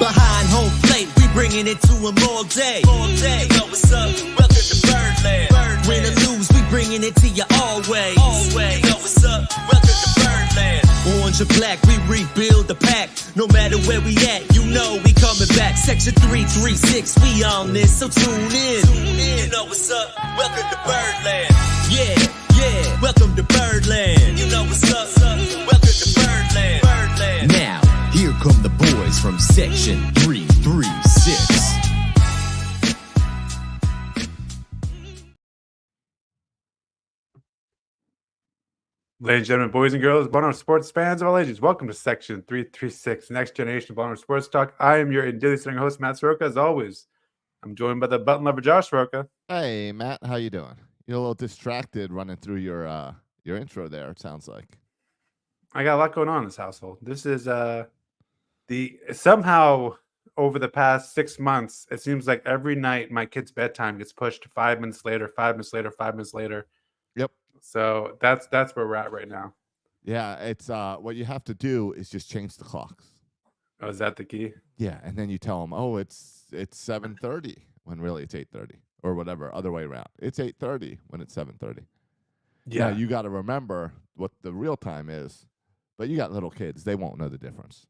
Behind home plate, we bringing it to them all day. All day. You know what's up? Welcome to Birdland. Win or lose, we bringing it to you always. Always. You know what's up? Welcome to Birdland. Orange or black, we rebuild the pack. No matter where we at, you know we coming back. Section 336, we on this, so tune in. You know what's up? Welcome to Birdland. Yeah, yeah. Welcome to Birdland. You know what's up? Welcome to Birdland. Birdland. Now, here come the boys from Section 336. Ladies and gentlemen, boys and girls, Baltimore sports fans of all ages, welcome to Section 336, Next Generation Baltimore Sports Talk. I am your daily sitting host, Matt Soroka. As always, I'm joined by the button lover, Josh Soroka. Hey, Matt, how you doing? You're a little distracted running through your intro there, it sounds like. I got a lot going on in this household. This is somehow over the past 6 months, it seems like every night my kid's bedtime gets pushed to 5 minutes later, 5 minutes later, 5 minutes later. Yep. So that's where we're at right now. Yeah, it's what you have to do is just change the clocks. Oh, is that the key? Yeah, and then you tell them, oh, it's 7:30 when really it's 8:30 or whatever, other way around. It's 8:30 when it's 7:30. Yeah. Now, you got to remember what the real time is, but you got little kids. They won't know the difference.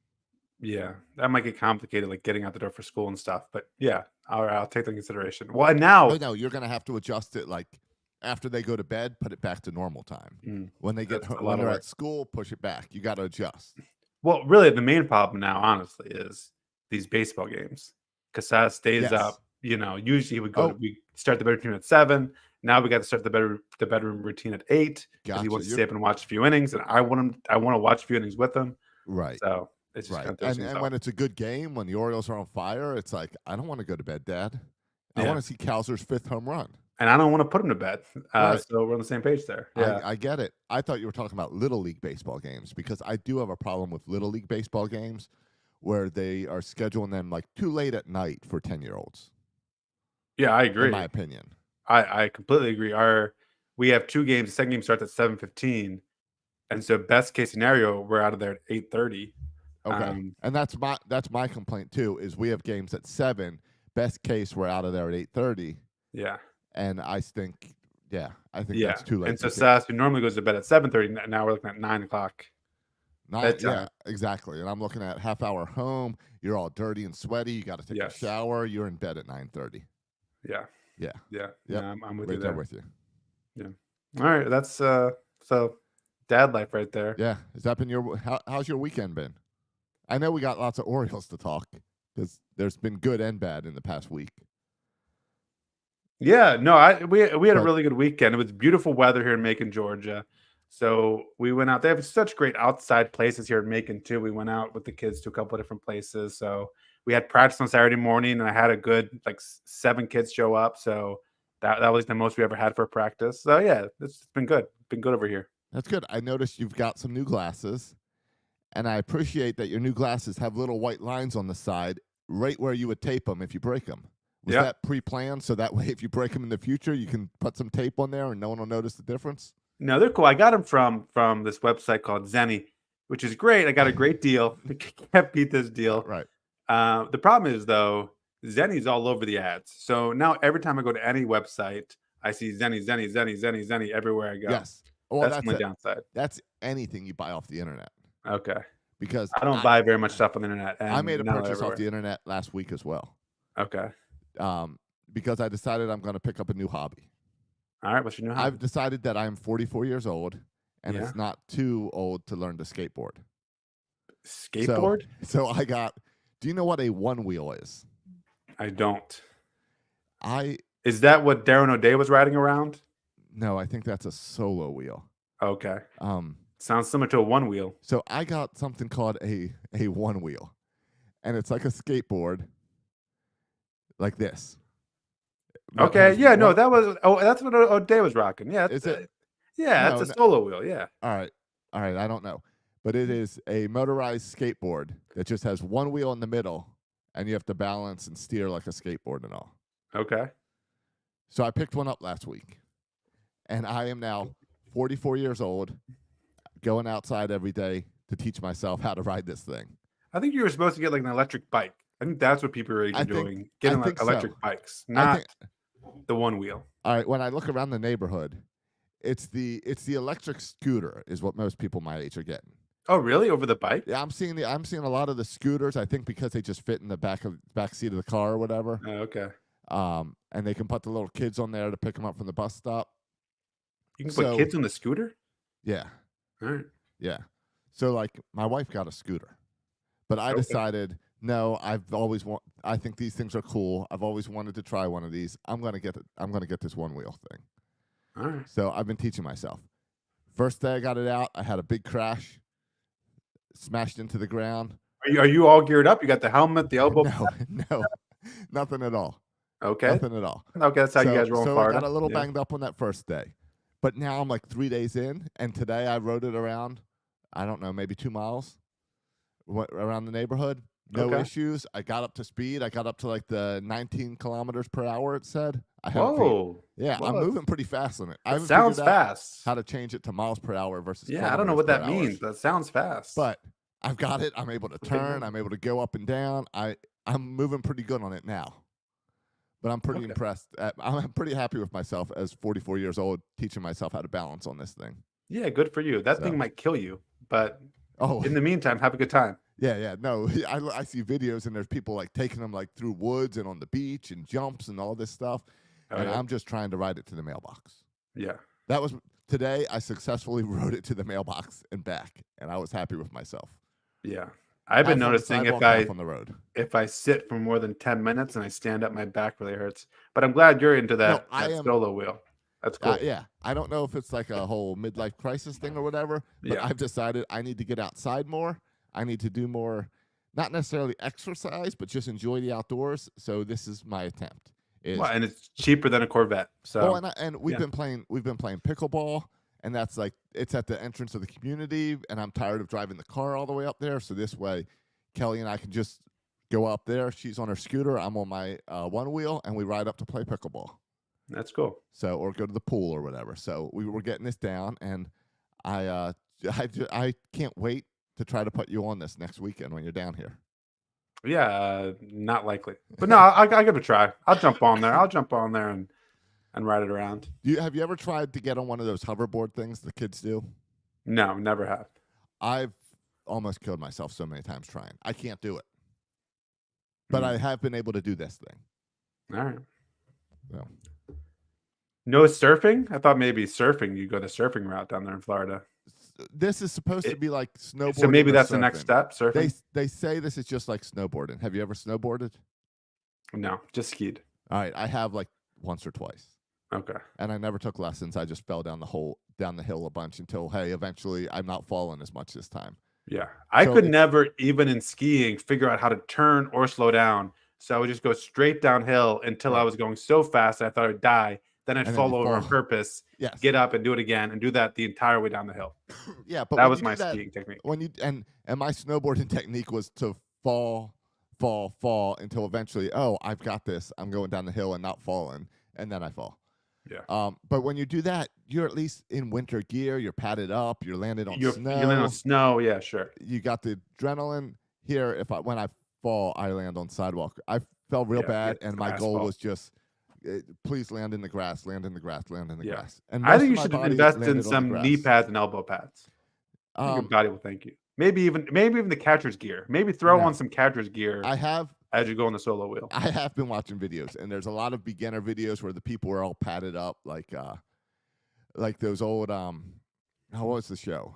Yeah, that might get complicated, like getting out the door for school and stuff. But yeah, I'll take that into consideration. Well, and now... No, you're going to have to adjust it like after they go to bed, put it back to normal time. When they get when they're at school, push it back. You got to adjust. Well, really, the main problem now, honestly, is these baseball games. Casas stays up. You know, usually we start the bedroom at 7. Now we got to start the bedroom routine at 8 because he wants to stay up and watch a few innings, and I want to watch a few innings with him. Right. So it's just right. And when it's a good game, when the Orioles are on fire, it's like, I don't want to go to bed, Dad. I want to see Kowser's 5th home run. And I don't want to put him to bed. Right. So we're on the same page there. Yeah, I get it. I thought you were talking about Little League baseball games because I do have a problem with Little League baseball games where they are scheduling them like too late at night for 10-year-olds. Yeah, I agree. In my opinion. I completely agree. We have 2 games. The second game starts at 7:15. And so best case scenario, we're out of there at 8:30. Okay. And that's my complaint too, is we have games at 7. Best case, we're out of there at 8:30. Yeah. And I think that's too late. And so Sass, who normally goes to bed at 7:30, now we're looking at 9 o'clock. Yeah, exactly. And I'm looking at half hour home. You're all dirty and sweaty. You got to take a shower. You're in bed at 9:30. Yeah. Yeah. Yeah. Yep. Yeah. I'm with right you there. with you. Yeah. All right. That's so dad life right there. Yeah. Has that been how's your weekend been? I know we got lots of Orioles to talk because there's been good and bad in the past week. Yeah, no, we had a really good weekend. It was beautiful weather here in Macon, Georgia. So we went out. They have such great outside places here in Macon too. We went out with the kids to a couple of different places. So we had practice on Saturday morning, and I had a good 7 kids show up. So that was the most we ever had for practice. So yeah, it's been good. Been good over here. That's good. I noticed you've got some new glasses, and I appreciate that your new glasses have little white lines on the side, right where you would tape them if you break them. Was that pre-planned so that way if you break them in the future, you can put some tape on there and no one will notice the difference? No, they're cool. I got them from this website called Zenny, which is great. I got a great deal. Can't beat this deal. Right. The problem is, though, Zenny's all over the ads. So now every time I go to any website, I see Zenny everywhere I go. Yes. Well, that's my downside. That's anything you buy off the internet. Okay. Because I don't buy very much stuff on the internet. I made a purchase off the internet last week as well. Okay. Because I decided I'm going to pick up a new hobby. All right, what's your new hobby? I've decided that I'm 44 years old, and it's not too old to learn to skateboard. Skateboard? So I got. Do you know what a one wheel is? I don't. Is that what Darren O'Day was riding around? No, I think that's a solo wheel. Okay. Sounds similar to a one wheel. So I got something called a one wheel, and it's like a skateboard. Like this. Okay, yeah, no, that's what O'Day was rocking. Yeah, is it? Yeah, it's a solo wheel. Yeah. All right. I don't know, but it is a motorized skateboard that just has one wheel in the middle, and you have to balance and steer like a skateboard and all. Okay. So I picked one up last week, and I am now 44 years old, going outside every day to teach myself how to ride this thing. I think you were supposed to get like an electric bike. I think that's what people are doing. Getting like electric bikes, not the one wheel. All right. When I look around the neighborhood, it's the electric scooter is what most people my age are getting. Oh, really? Over the bike? Yeah, I'm seeing a lot of the scooters. I think because they just fit in the back seat of the car or whatever. Oh, okay. And they can put the little kids on there to pick them up from the bus stop. You can put kids on the scooter? Yeah. All right. Yeah. So like my wife got a scooter, but I decided no. I think these things are cool. I've always wanted to try one of these. I'm gonna get this one wheel thing. All right. So I've been teaching myself. First day I got it out, I had a big crash. Smashed into the ground. Are you all geared up? You got the helmet, the elbow? No, nothing at all. Okay. Nothing at all. Okay, that's how you guys roll in Florida. I got a little banged up on that first day. But now I'm like 3 days in, and today I rode it around, I don't know, maybe 2 miles around the neighborhood. No issues. I got up to speed. I got up to like the 19 kilometers per hour, it said. Whoa. Yeah, I'm moving pretty fast on it. It sounds fast. How to change it to miles per hour versus I don't know what that means. That sounds fast. But I've got it. I'm able to turn. I'm able to go up and down. I'm moving pretty good on it now. But I'm pretty impressed. I'm pretty happy with myself as 44 years old, teaching myself how to balance on this thing. Yeah, good for you. That thing might kill you, but in the meantime, have a good time. Yeah. No, I see videos and there's people like taking them like through woods and on the beach and jumps and all this stuff. I'm just trying to ride it to the mailbox. Yeah. That was today. I successfully rode it to the mailbox and back, and I was happy with myself. Yeah. I've been noticing if I sit for more than 10 minutes and I stand up, my back really hurts. But I'm glad you're into that solo wheel. That's cool. Yeah. I don't know if it's like a whole midlife crisis thing or whatever, but I've decided I need to get outside more. I need to do more, not necessarily exercise, but just enjoy the outdoors. So this is my attempt. And it's cheaper than a Corvette. So and we've been playing pickleball. And that's like, it's at the entrance of the community, and I'm tired of driving the car all the way up there. So this way, Kelly and I can just go up there. She's on her scooter. I'm on my one wheel, and we ride up to play pickleball. That's cool. So, or go to the pool or whatever. So we were getting this down, and I can't wait to try to put you on this next weekend when you're down here. Yeah, not likely. But no, I give it a try. I'll jump on there. And ride it around. Have you ever tried to get on one of those hoverboard things the kids do? No, never have. I've almost killed myself so many times trying. I can't do it. But I have been able to do this thing. All right. So. No surfing? I thought maybe surfing. You go the surfing route down there in Florida. This is supposed to be like snowboarding. So maybe that's the next step, surfing? They say this is just like snowboarding. Have you ever snowboarded? No, just skied. All right. I have like once or twice. Okay. And I never took lessons. I just fell down the hill a bunch until, eventually I'm not falling as much this time. Yeah. I could never, even in skiing, figure out how to turn or slow down. So I would just go straight downhill until I was going so fast that I thought I would die. Then I'd fall over on purpose, get up and do it again, and do that the entire way down the hill. Yeah, but that was my skiing technique. And my snowboarding technique was to fall until eventually, I've got this. I'm going down the hill and not falling, and then I fall. Yeah. But when you do that, you're at least in winter gear. You're padded up. You're landed on snow. You're landing on snow. Yeah, sure. You got the adrenaline. Here, when I fall, I land on sidewalk. I fell real bad, and my goal was just, please land in the grass, land in the grass, land in the grass. And I think you should invest in some knee pads and elbow pads. Your body will thank you. Maybe even the catcher's gear. Maybe throw on some catcher's gear. As you go on the solo wheel. I have been watching videos, and there's a lot of beginner videos where the people are all padded up, like those old what was the show?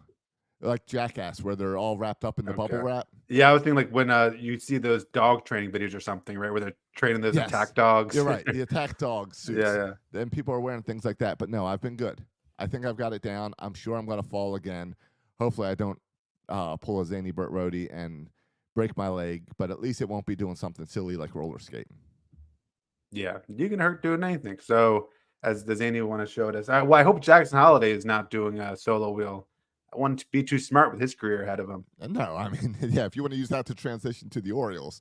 Like Jackass, where they're all wrapped up in the bubble wrap. Yeah, I was thinking like when you see those dog training videos or something, right, where they're training those attack dogs. You're right, the attack dog suits. Yeah. Then people are wearing things like that, but no, I've been good. I think I've got it down. I'm sure I'm going to fall again. Hopefully, I don't pull a zany Burt Rohde and break my leg, but at least it won't be doing something silly like roller skating. Yeah, you can hurt doing anything. So, as the zany one has showed us, I hope Jackson Holiday is not doing a solo wheel. I want to be too smart with his career ahead of him. No, I mean, if you want to use that to transition to the Orioles,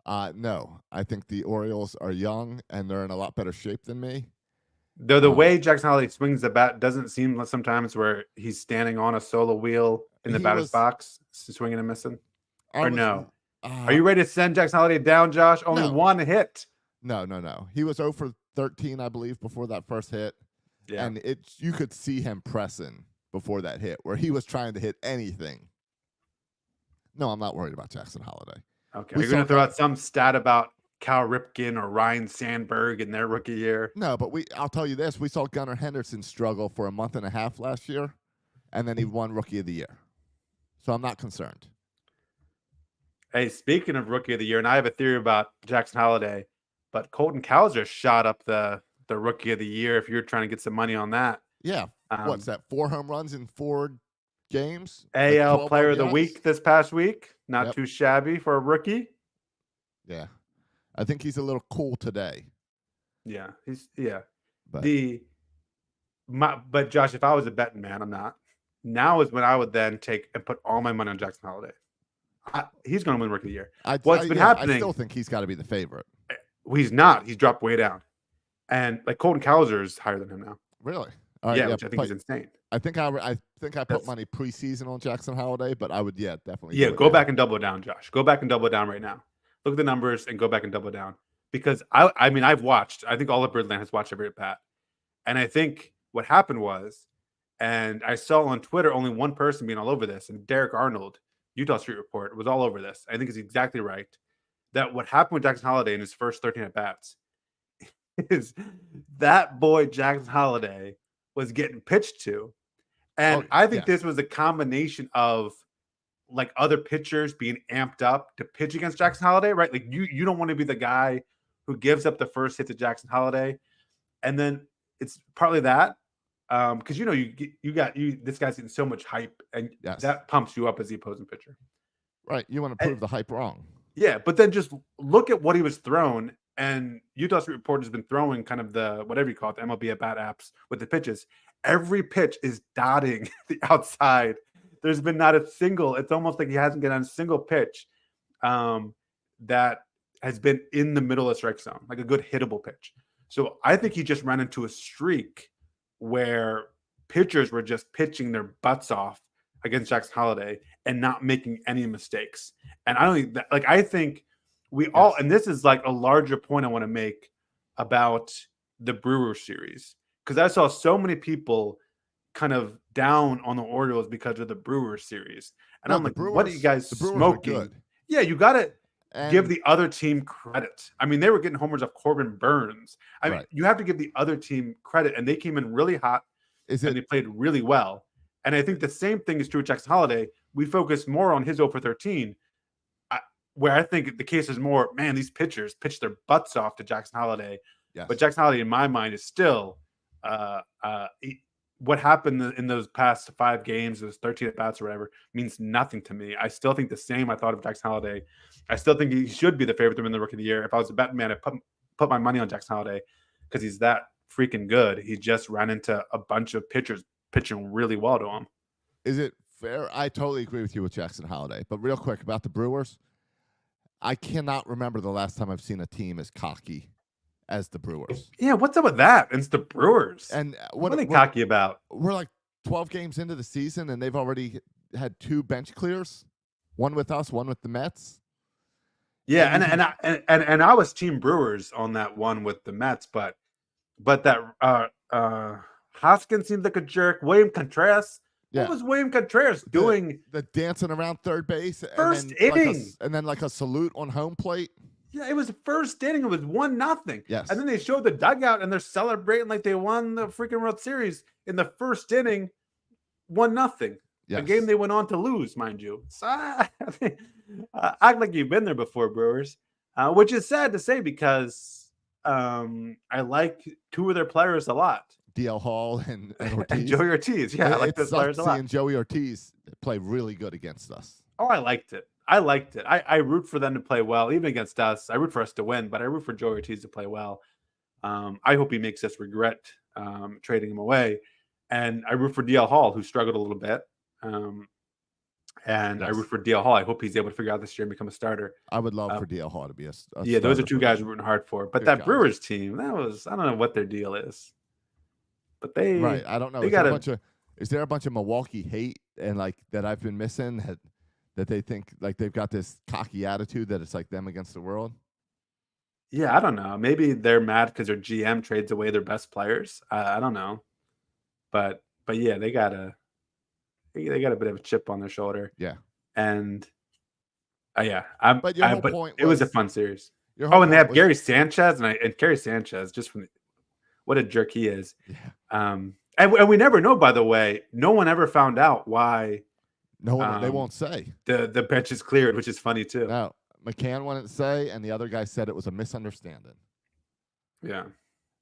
no. I think the Orioles are young, and they're in a lot better shape than me. Though the way Jackson Holiday swings the bat doesn't seem like sometimes where he's standing on a solo wheel in the batter's box, swinging and missing. No? Are you ready to send Jackson Holiday down, Josh? Only No. one hit. No. He was 0 for 13, I believe, before that first hit. Yeah. And you could see him pressing before that hit, where he was trying to hit anything. No, I'm not worried about Jackson Holiday. Okay. You're going to throw out some stat about Cal Ripken or Ryan Sandberg in their rookie year? No, but I'll tell you this. We saw Gunnar Henderson struggle for a month and a half last year, and then he won Rookie of the Year. So I'm not concerned. Hey, speaking of Rookie of the Year, and I have a theory about Jackson Holiday, but Colton Cowser shot up the Rookie of the Year if you're trying to get some money on that. Yeah. What's that? 4 home runs in 4 games? AL Player of the Week this past week. Not too shabby for a rookie. Yeah. I think he's a little cool today. Yeah. But Josh, if I was a betting man, I'm not. Now is when I would then take and put all my money on Jackson Holiday. He's going to win Rookie of the Year. What's been happening? I still think he's got to be the favorite. Well, he's not. He's dropped way down. And like Colton Cowser is higher than him now. Really? Which I think is insane. I think I put money preseason on Jackson Holiday, but I would definitely. Yeah, go back and double down, Josh. Go back and double down right now. Look at the numbers and go back and double down. Because I've watched. I think all of Birdland has watched every at bat. And I think what happened was, and I saw on Twitter only one person being all over this, and Derek Arnold, Utah Street Report, was all over this. I think it's exactly right. That what happened with Jackson Holiday in his first 13 at bats is that boy Jackson Holiday was getting pitched to. And I think this was a combination of like other pitchers being amped up to pitch against Jackson Holiday, right? Like you don't want to be the guy who gives up the first hit to Jackson Holiday. And then it's partly that because this guy's getting so much hype and that pumps you up as the opposing pitcher. Right. You want to prove the hype wrong. Yeah, but then just look at what he was thrown. And Utah Street Report has been throwing kind of the whatever you call it, the MLB at bat apps with the pitches. Every pitch is dotting the outside. There's been not a single. It's almost like he hasn't gotten a single pitch that has been in the middle of the strike zone, like a good hittable pitch. So I think he just ran into a streak where pitchers were just pitching their butts off against Jackson Holiday and not making any mistakes. And I don't think that, like, I think we all, and this is like a larger point I want to make about the Brewers series, because I saw so many people kind of down on the Orioles because of the Brewers series. And I'm like, what are you guys smoking? Yeah, you got to give the other team credit. I mean, they were getting homers off Corbin Burns. I mean, you have to give the other team credit, and they came in really hot and they played really well. And I think the same thing is true with Jackson Holiday. We focus more on his 0 for 13, where I think the case is more, man, these pitchers pitch their butts off to Jackson Holiday. Yes. But Jackson Holiday, in my mind, is still what happened in those past 5 games, those 13 at-bats or whatever, means nothing to me. I still think the same I thought of Jackson Holiday. I still think he should be the favorite to win the Rookie of the Year. If I was a betting man, I'd put my money on Jackson Holiday because he's that freaking good. He just ran into a bunch of pitchers pitching really well to him. Is it fair? I totally agree with you with Jackson Holiday. But real quick about the Brewers, I cannot remember the last time I've seen a team as cocky as the Brewers. Yeah, what's up with that? It's the Brewers. And what are they cocky about? We're like 12 games into the season, and they've already had 2 bench clears, one with us, one with the Mets. Yeah, and I was Team Brewers on that one with the Mets, but that Hoskins seemed like a jerk. William Contreras. Yeah. What was William Contreras doing? The dancing around third base. First inning. And then like a salute on home plate. Yeah, it was the first inning. It was 1-0. Yes. And then they showed the dugout and they're celebrating like they won the freaking World Series in the first inning, 1-0. Yes. A game they went on to lose, mind you. So act like you've been there before, Brewers, which is sad to say because I like 2 of their players a lot. DL Hall and Ortiz. And Joey Ortiz. Yeah, I like those players a lot. Seeing Joey Ortiz play really good against us. Oh, I liked it. I root for them to play well, even against us. I root for us to win, but I root for Joey Ortiz to play well. I hope he makes us regret trading him away. And I root for DL Hall, who struggled a little bit. And I root for DL Hall. I hope he's able to figure out this year and become a starter. I would love for DL Hall to be a yeah, those are 2 guys we're rooting hard for. But that Brewers team, I don't know what their deal is. But I don't know. Is there a bunch of Milwaukee hate and like that I've been missing That they think like they've got this cocky attitude that it's like them against the world. Yeah, I don't know. Maybe they're mad because their GM trades away their best players. I don't know, but yeah, they got a bit of a chip on their shoulder, Yeah. and yeah, But your whole but point it was a was fun series. your Oh, whole and they point have was Gary Sanchez, and Gary Sanchez, just from what a jerk he is. yeah. And we never know, by the way, no one ever found out why No one they won't say. the bench is cleared, which is funny too. No. McCann wouldn't say, and the other guy said it was a misunderstanding. Yeah,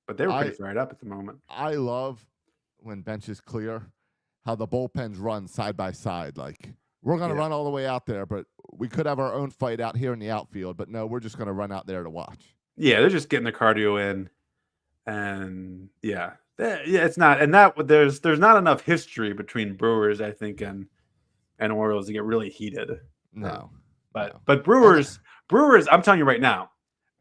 but they were pretty fired up at the moment. I love when benches clear, how the bullpens run side by side. Like we're going to run all the way out there, but we could have our own fight out here in the outfield. But no, we're just going to run out there to watch. Yeah, they're just getting the cardio in, and it's not, and that there's not enough history between Brewers, I think, and Orioles to get really heated. No, but Brewers, I'm telling you right now,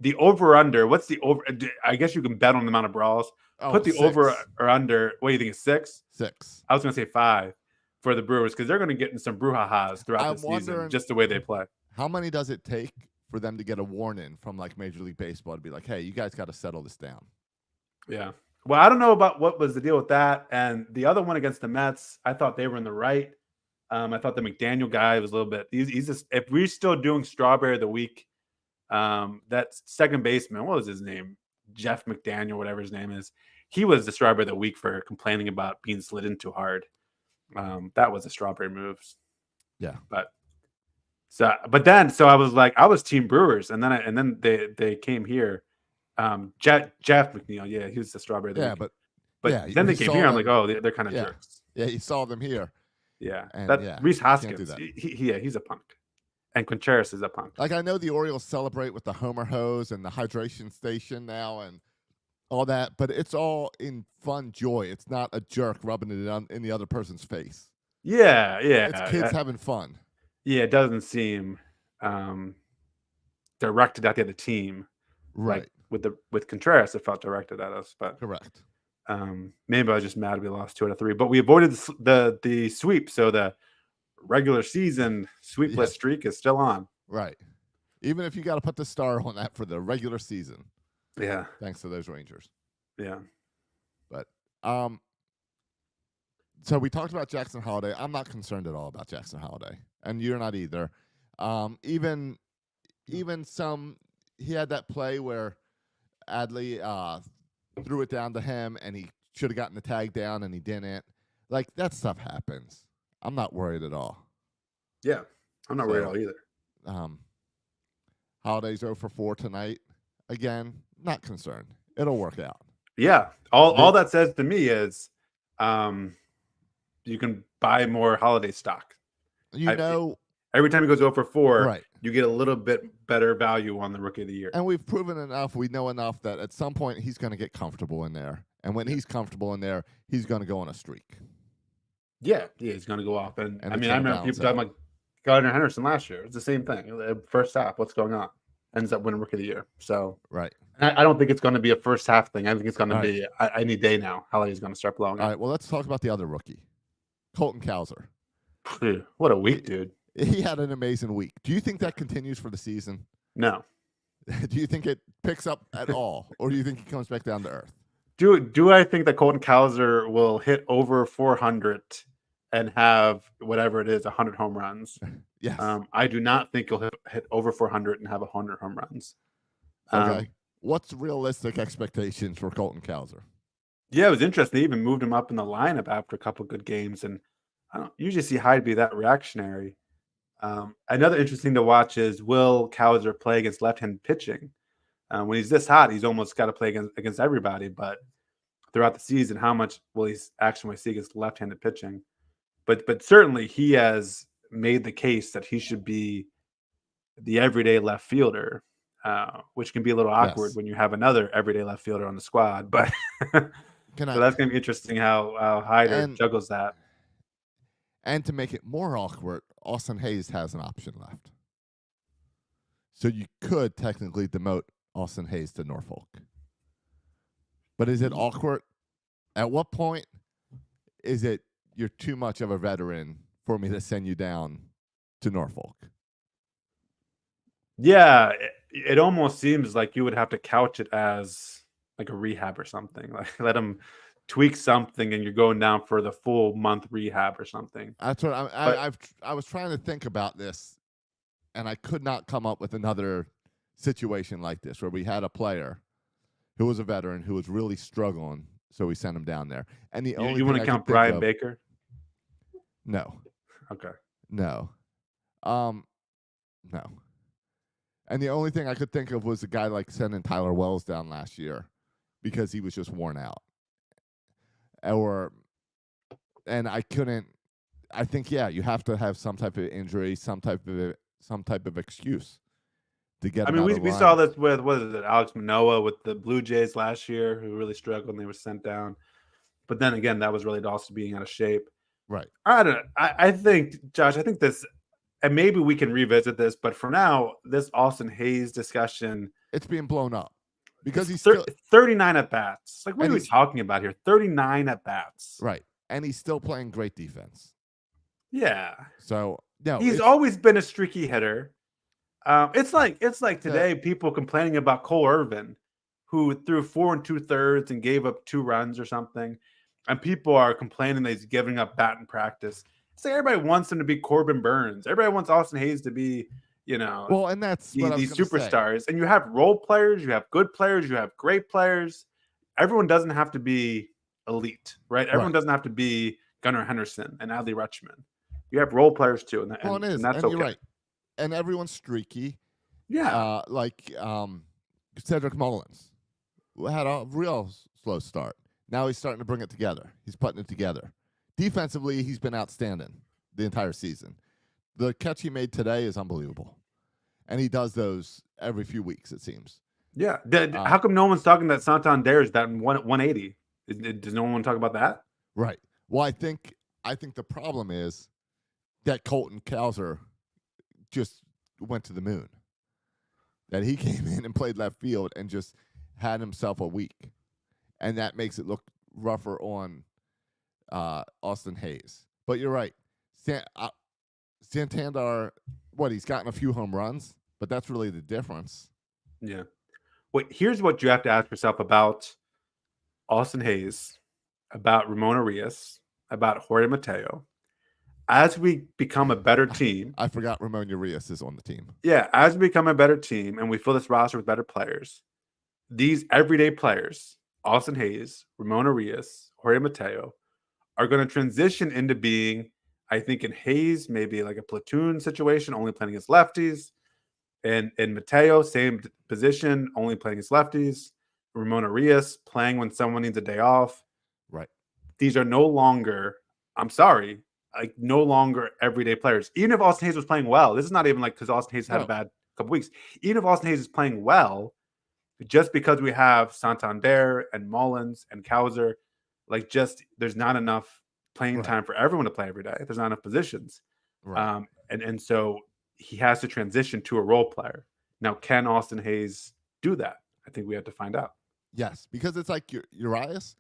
the over under. What's the over? I guess you can bet on the amount of brawls. Put the 6. over or under. What do you think? It's 6? 6. I was going to say 5 for the Brewers because they're going to get in some brouhahas throughout the season, just the way they play. How many does it take for them to get a warning from like Major League Baseball to be like, hey, you guys got to settle this down? Yeah. Well, I don't know about what was the deal with that. And the other one against the Mets, I thought they were in the right. I thought the McDaniel guy was a little bit. He's just, if we're still doing Strawberry of the Week, that second baseman, what was his name? Jeff McDaniel, whatever his name is. He was the Strawberry of the Week for complaining about being slid in too hard. That was a Strawberry move. Yeah. But I was like, I was Team Brewers, and then they came here. Jeff McNeil, yeah, he was the Strawberry of the Week. But then they came here. I'm like, oh, they're kind of jerks. Yeah, you saw them here. Yeah, and Reese Hoskins, he's a punk, and Contreras is a punk. Like I know the Orioles celebrate with the Homer hose and the hydration station now and all that, but it's all in fun joy. It's not a jerk rubbing it in the other person's face. Yeah. It's kids having fun. Yeah, it doesn't seem directed at the other team, right? Like with Contreras, it felt directed at us, but correct. Maybe I was just mad we lost 2 out of 3, but we avoided the sweep, so the regular season sweepless streak is still on. Right. Even if you got to put the star on that for the regular season. Yeah. Thanks to those Rangers. Yeah. But so we talked about Jackson Holliday. I'm not concerned at all about Jackson Holliday, and you're not either. Even he had that play where Adley threw it down to him, and he should have gotten the tag down, and he didn't. Like, that stuff happens. I'm not worried at all. Yeah, I'm not worried at all either. Holliday's 0 for 4 tonight. Again, not concerned. It'll work out. Yeah. All that says to me is you can buy more Holiday stock. Every time he goes 0 for 4, right, you get a little bit better value on the Rookie of the Year. And we've proven enough, we know enough that at some point he's going to get comfortable in there. And when he's comfortable in there, he's going to go on a streak. Yeah, he's going to go off. And I remember people talking about Gardner Henderson last year. It's the same thing. First half, what's going on? Ends up winning Rookie of the Year. So right. I don't think it's going to be a first half thing. I think it's going to be any day now. Holiday's going to start blowing up. All right, well, let's talk about the other rookie, Colton Cowser. Dude, what a week, dude. He had an amazing week. Do you think that continues for the season? No. Do you think it picks up at all? Or do you think he comes back down to earth? Do I think that Colton Cowser will hit over 400 and have whatever it is, 100 home runs? Yes. I do not think he'll hit over 400 and have 100 home runs. Okay. What's realistic expectations for Colton Cowser? Yeah, it was interesting. They even moved him up in the lineup after a couple good games, and I don't usually see Hyde be that reactionary. Another interesting to watch is, will Cowser play against left-handed pitching? When he's this hot, he's almost got to play against everybody. But throughout the season, how much will he actually see against left-handed pitching? But certainly he has made the case that he should be the everyday left fielder, which can be a little awkward when you have another everyday left fielder on the squad. But so that's going to be interesting how Hyder juggles that. And to make it more awkward, Austin Hayes has an option left. So you could technically demote Austin Hayes to Norfolk. But is it awkward? At what point is it you're too much of a veteran for me to send you down to Norfolk. Yeah, it almost seems like you would have to couch it as like a rehab or something. Like let him tweak something, and you're going down for the full month rehab or something. That's what But I was trying to think about this, and I could not come up with another situation like this where we had a player who was a veteran who was really struggling, so we sent him down there. And the only you thing want to I count could think Brian of, Baker? no, Okay. no, no. And the only thing I could think of was a guy like sending Tyler Wells down last year because he was just worn out. And I couldn't. I think you have to have some type of injury, some type of excuse to get I him mean, out we of the we saw lineup. this with what is it, Alex Manoah with the Blue Jays last year, who really struggled and they were sent down. But then again, that was really also being out of shape. Right. I don't know. I think, Josh, I think this, and maybe we can revisit this, but for now, this Austin Hayes discussion, It's being blown up because it's he's still 39 at bats. Like, what and are we he's talking about here? 39 at bats. right, and he's still playing great defense. Yeah. So no, He's it's always been a streaky hitter. It's like the today, people complaining about Cole Irvin, who threw 4 2/3 and gave up 2 runs or something, and people are complaining that he's giving up batting practice. It's like everybody wants him to be Corbin Burns. Everybody wants Austin Hayes to be, well, and that's what I was these going to say. superstars. And you have role players, you have good players, you have great players. Everyone doesn't have to be elite, right? Everyone doesn't have to be Gunnar Henderson and Adley Rutschman. You have role players too, and that's and okay. you're right. And everyone's streaky. Yeah. Like Cedric Mullins had a real slow start. Now he's starting to bring it together. He's putting it together. Defensively, he's been outstanding the entire season. The catch he made today is unbelievable. And he does those every few weeks, it seems. Yeah. How come no one's talking that Santander is that 180? Does no one want to talk about that? Right. Well, I think the problem is that Colton Cowser just went to the moon. That he came in and played left field and just had himself a week. And that makes it look rougher on Austin Hayes. But you're right. Santander, he's gotten a few home runs, but that's really the difference. Yeah. Well, here's what you have to ask yourself about Austin Hayes, about Ramon Arias, about Jorge Mateo. As we become a better team. I forgot Ramon Urias is on the team. Yeah, as we become a better team and we fill this roster with better players, these everyday players, Austin Hayes, Ramon Arias, Jorge Mateo, are going to transition into being, I think in Hayes, maybe like a platoon situation, only playing against lefties. And in Mateo, same position, only playing against lefties. Ramon Arias playing when someone needs a day off. Right. These are no longer, I'm sorry, like no longer everyday players. Even if Austin Hayes was playing well, this is not even like because Austin Hayes had a bad couple weeks. Even if Austin Hayes is playing well, just because we have Santander and Mullins and Cowser, like just there's not enough playing time for everyone to play every day. There's not enough positions. Right. And so he has to transition to a role player. Now, can Austin Hayes do that? I think we have to find out. Yes, because it's like Urias.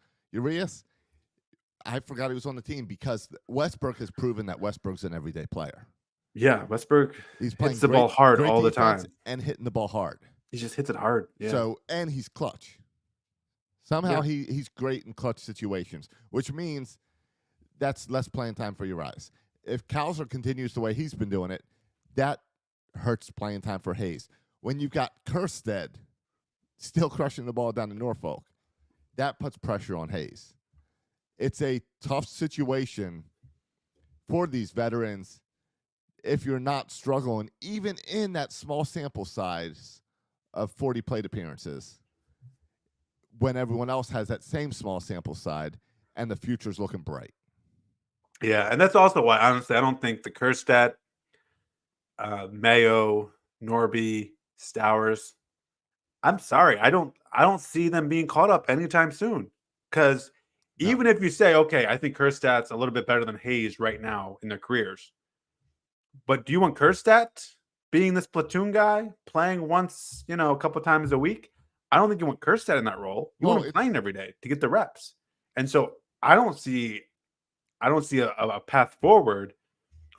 I forgot he was on the team because Westbrook has proven that Westbrook's an everyday player. Yeah, Westbrook he's playing hits the ball hard all the time. And hitting the ball hard. He just hits it hard. Yeah. So, and he's clutch. Somehow he's great in clutch situations, which means that's less playing time for Urias. If Cowser continues the way he's been doing it, that hurts playing time for Hayes. When you've got Kerstead still crushing the ball down to Norfolk, that puts pressure on Hayes. It's a tough situation for these veterans if you're not struggling, even in that small sample size of 40 plate appearances, when everyone else has that same small sample size and the future's looking bright. Yeah, and that's also why, honestly, I don't think the Kerstead, Mayo, Norby, Stowers, I'm sorry, I don't see them being caught up anytime soon. Because even if you say, okay, I think Kerstad's a little bit better than Hayes right now in their careers, but do you want Kerstad being this platoon guy playing once, a couple times a week? I don't think you want Kerstad in that role. You want him playing every day to get the reps. And so I don't see a path forward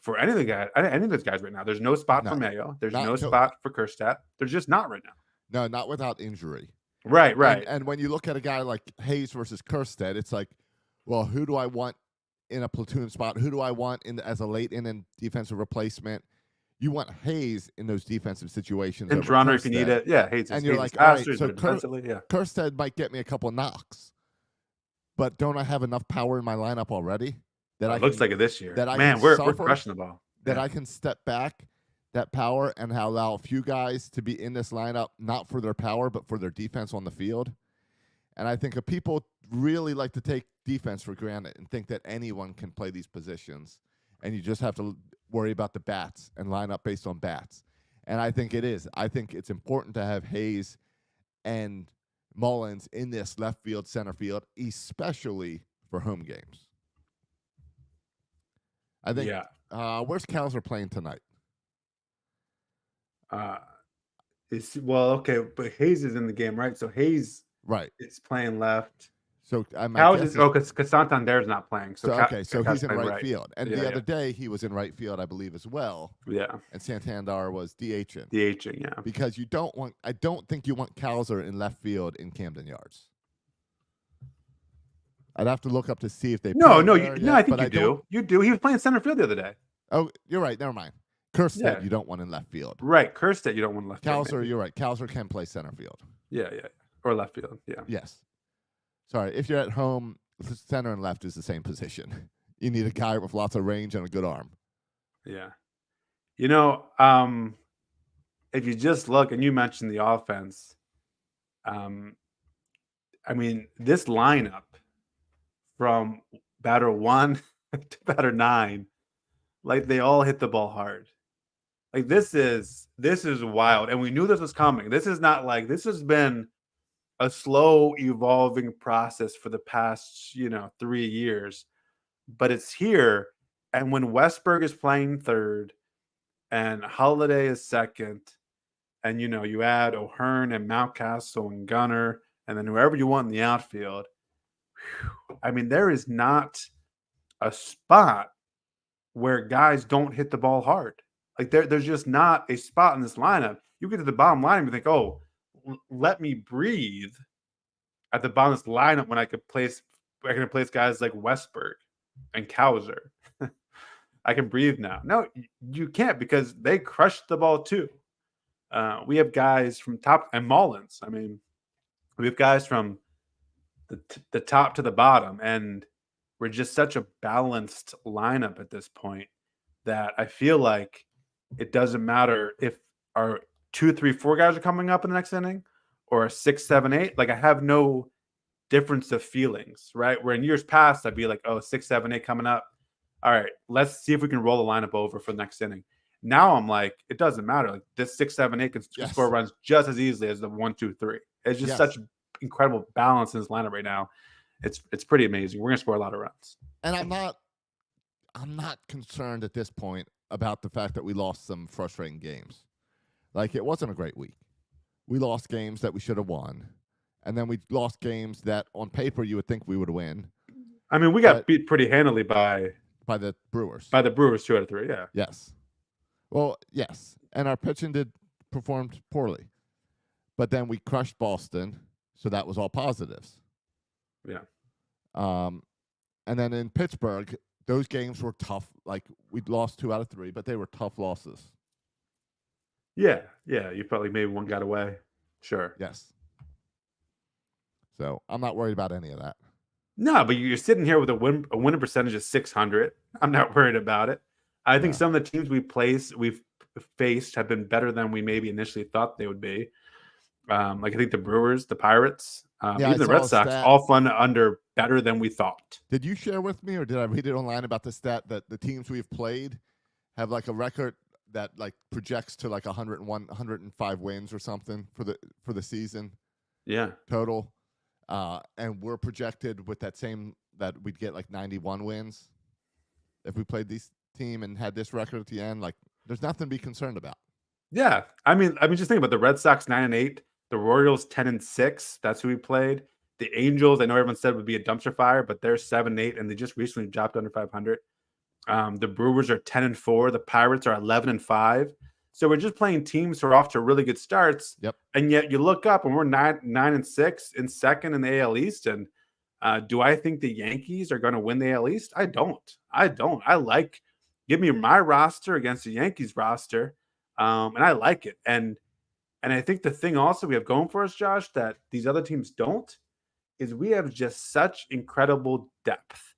for any of the guys, any of those guys right now. There's no spot for No, Mayo. There's not no until- spot for Kerstedt. There's just not right now. No, not without injury. Right. And when you look at a guy like Hayes versus Kerstedt, it's like, well, who do I want in a platoon spot? Who do I want as a late inning defensive replacement? You want Hayes in those defensive situations. And Toronto, if you need it. Yeah, Hayes. And you're like, all right, so Kerstedt might get me a couple knocks, but don't I have enough power in my lineup already? It looks like it this year. That we're crushing the ball. That I can step back that power and allow a few guys to be in this lineup, not for their power, but for their defense on the field. And I think people really like to take defense for granted and think that anyone can play these positions. And you just have to worry about the bats and line up based on bats. And I think it is. I think it's important to have Hayes and Mullins in this left field, center field, especially for home games. I think. Yeah. Where's Cowser playing tonight? Okay, but Hayes is in the game, right? So Hayes is playing left. So because Santander's not playing. So he's in right field. And the other day he was in right field, I believe, as well. Yeah. And Santander was DHing. Yeah. Because I don't think you want Cowser in left field in Camden Yards. I'd have to look up to see if they I think you do. You do. He was playing center field the other day. Oh, you're right. Never mind. Kerstedt, you don't want in left field. Right. Kerstedt, you don't want in left field. Cowser, you're right. Cowser can play center field. Yeah. Or left field. Yeah. Yes. Sorry. If you're at home, center and left is the same position. You need a guy with lots of range and a good arm. Yeah. If you just look, and you mentioned the offense, this lineup from batter 1 to batter 9, like they all hit the ball hard. Like this is wild, and we knew this was coming. This is not like this has been a slow evolving process for the past 3 years, but it's here. And when Westberg is playing third, and Holiday is second, and you add O'Hearn and Mountcastle and Gunnar, and then whoever you want in the outfield. There is not a spot where guys don't hit the ball hard. Like there's just not a spot in this lineup. You get to the bottom line and you think, oh, let me breathe at the bottom of this lineup when I can place guys like Westberg and Cowser. I can breathe now. No, you can't, because they crushed the ball too. We have guys from top, and Mullins. We have guys from the top to the bottom, and we're just such a balanced lineup at this point that I feel like it doesn't matter if our 2, 3, 4 guys are coming up in the next inning, or 6, 7, 8. Like I have no difference of feelings, right? Where in years past I'd be like, oh, 6, 7, 8 coming up. All right, let's see if we can roll the lineup over for the next inning. Now I'm like, it doesn't matter. Like this 6, 7, 8 can score runs just as easily as the 1, 2, 3. It's just such incredible balance in this lineup right now. It's pretty amazing. We're gonna score a lot of runs. And I'm not concerned at this point about the fact that we lost some frustrating games. Like it wasn't a great week. We lost games that we should have won, and then we lost games that on paper you would think we would win. We got beat pretty handily by the Brewers. 2 out of 3. Yeah. Yes. Well, yes, and our pitching performed poorly, but then we crushed Boston, so that was all positives. Yeah. And then in Pittsburgh, those games were tough. Like we lost 2 out of 3, but they were tough losses. Yeah. You probably maybe one got away. Sure. Yes. So I'm not worried about any of that. No, but you're sitting here with a winning percentage of 600. I'm not worried about it. I think some of the teams we've faced have been better than we maybe initially thought they would be. Like I think the Brewers, the Pirates, even the Red Sox, all fun under better than we thought. Did you share with me, or did I read it online about the stat that the teams we've played have like a record that like projects to like 101, 105 wins or something for the season? Yeah, total. And we're projected with that we'd get like 91 wins if we played this team and had this record at the end. Like, there's nothing to be concerned about. Yeah, just think about the Red Sox 9-8, the Orioles 10-6. That's who we played. The Angels, I know everyone said would be a dumpster fire, but they're 7-8, and they just recently dropped under 500. The Brewers are 10-4. The Pirates are 11-5. So we're just playing teams who are off to really good starts. Yep. And yet you look up and we're 9-6 in second in the AL East. And do I think the Yankees are going to win the AL East? I don't. Give me my roster against the Yankees roster. And I like it. And I think the thing also we have going for us, Josh, that these other teams don't, is we have just such incredible depth.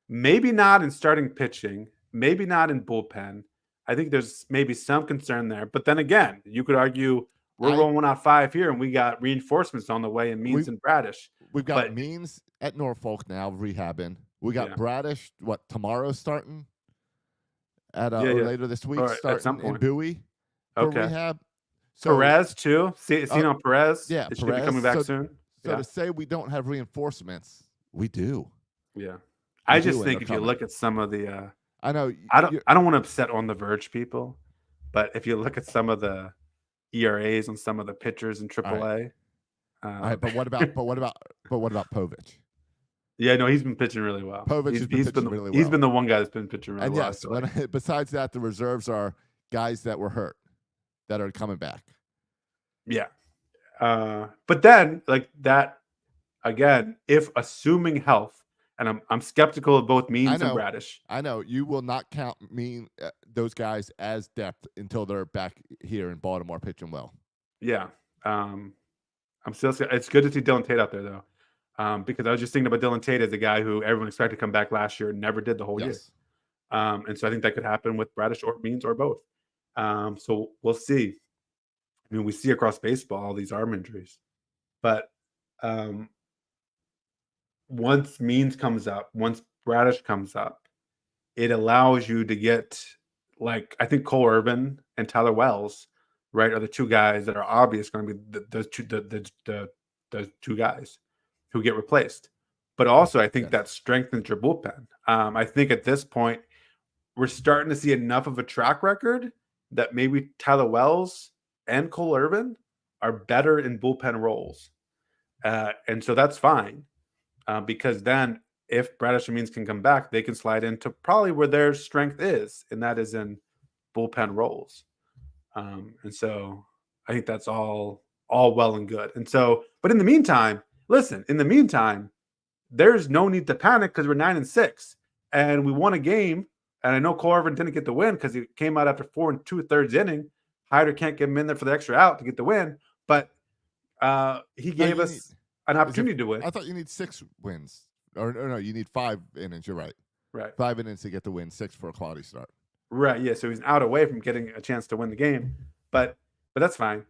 Maybe not in starting pitching, maybe not in bullpen. I think there's maybe some concern there. But then again, you could argue we're rolling out 5 here and we got reinforcements on the way in Means and Bradish. We've got Means at Norfolk now rehabbing. We got Bradish, tomorrow starting at or later this week, starting in Bowie for rehab. So, Perez too. Perez. Yeah, it should be coming back soon. So to say we don't have reinforcements, we do. Yeah, I just think if you look at some of the, I know I don't want to upset On the Verge people, but if you look at some of the ERAs on some of the pitchers in AAA, all right, but what about Povich? Yeah, no, he's been pitching really well. Povich has been pitching really well. He's been the one guy that's been pitching really well. And yes, besides that, the reserves are guys that were hurt that are coming back. Yeah. But then, like that, again, if assuming health, and I'm skeptical of both Means and Bradish. I know. You will not count those guys as depth until they're back here in Baltimore pitching well. Yeah. I'm still. It's good to see Dylan Tate out there, though, because I was just thinking about Dylan Tate as a guy who everyone expected to come back last year and never did the whole year. And so I think that could happen with Bradish or Means or both. So we'll see. I mean, we see across baseball all these arm injuries, but once Means comes up, once Bradish comes up, it allows you to get, like, I think Cole Irvin and Tyler Wells, right, are the two guys that are obvious going to be those two guys who get replaced. But also, I think that strengthens your bullpen. I think at this point, we're starting to see enough of a track record that maybe Tyler Wells and Cole Irvin are better in bullpen roles. And so that's fine. Because then if Bradish and Means can come back, they can slide into probably where their strength is, and that is in bullpen roles. And so I think that's all well and good. And so, but in the meantime, there's no need to panic because we're 9-6 and we won a game. And I know Cole Irvin didn't get the win because he came out after 4 2/3 inning. Hyder can't get him in there for the extra out to get the win, but he gave us an opportunity to win. I thought you need 6 wins. Or no, you need 5 innings. You're right. Right. 5 innings to get the win, 6 for a quality start. Right. Yeah. So he's out away from getting a chance to win the game, but that's fine.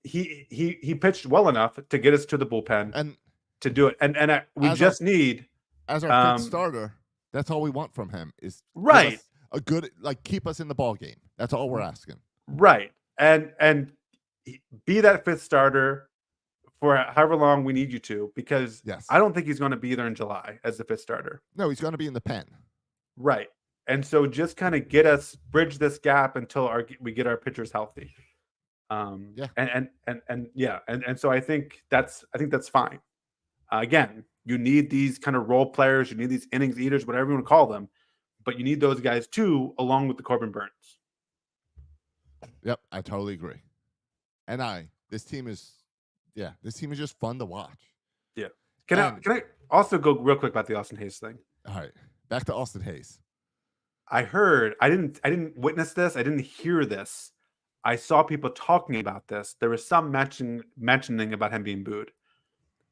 He pitched well enough to get us to the bullpen and to do it. And we just need as our 5th starter. That's all we want from him is right. A good, keep us in the ball game. That's all we're asking. Right. And be that 5th starter for however long we need you to, because I don't think he's going to be there in July as the 5th starter. No, he's going to be in the pen. Right. And so just kind of bridge this gap until we get our pitchers healthy. And so I think that's fine. Again, you need these kind of role players, you need these innings eaters, whatever you want to call them, but you need those guys too, along with the Corbin Burns. Yep, I totally agree. And this team is just fun to watch. Yeah. Can I also go real quick about the Austin Hayes thing? All right. Back to Austin Hayes. I heard, I didn't witness this, I didn't hear this. I saw people talking about this. There was some mentioning about him being booed.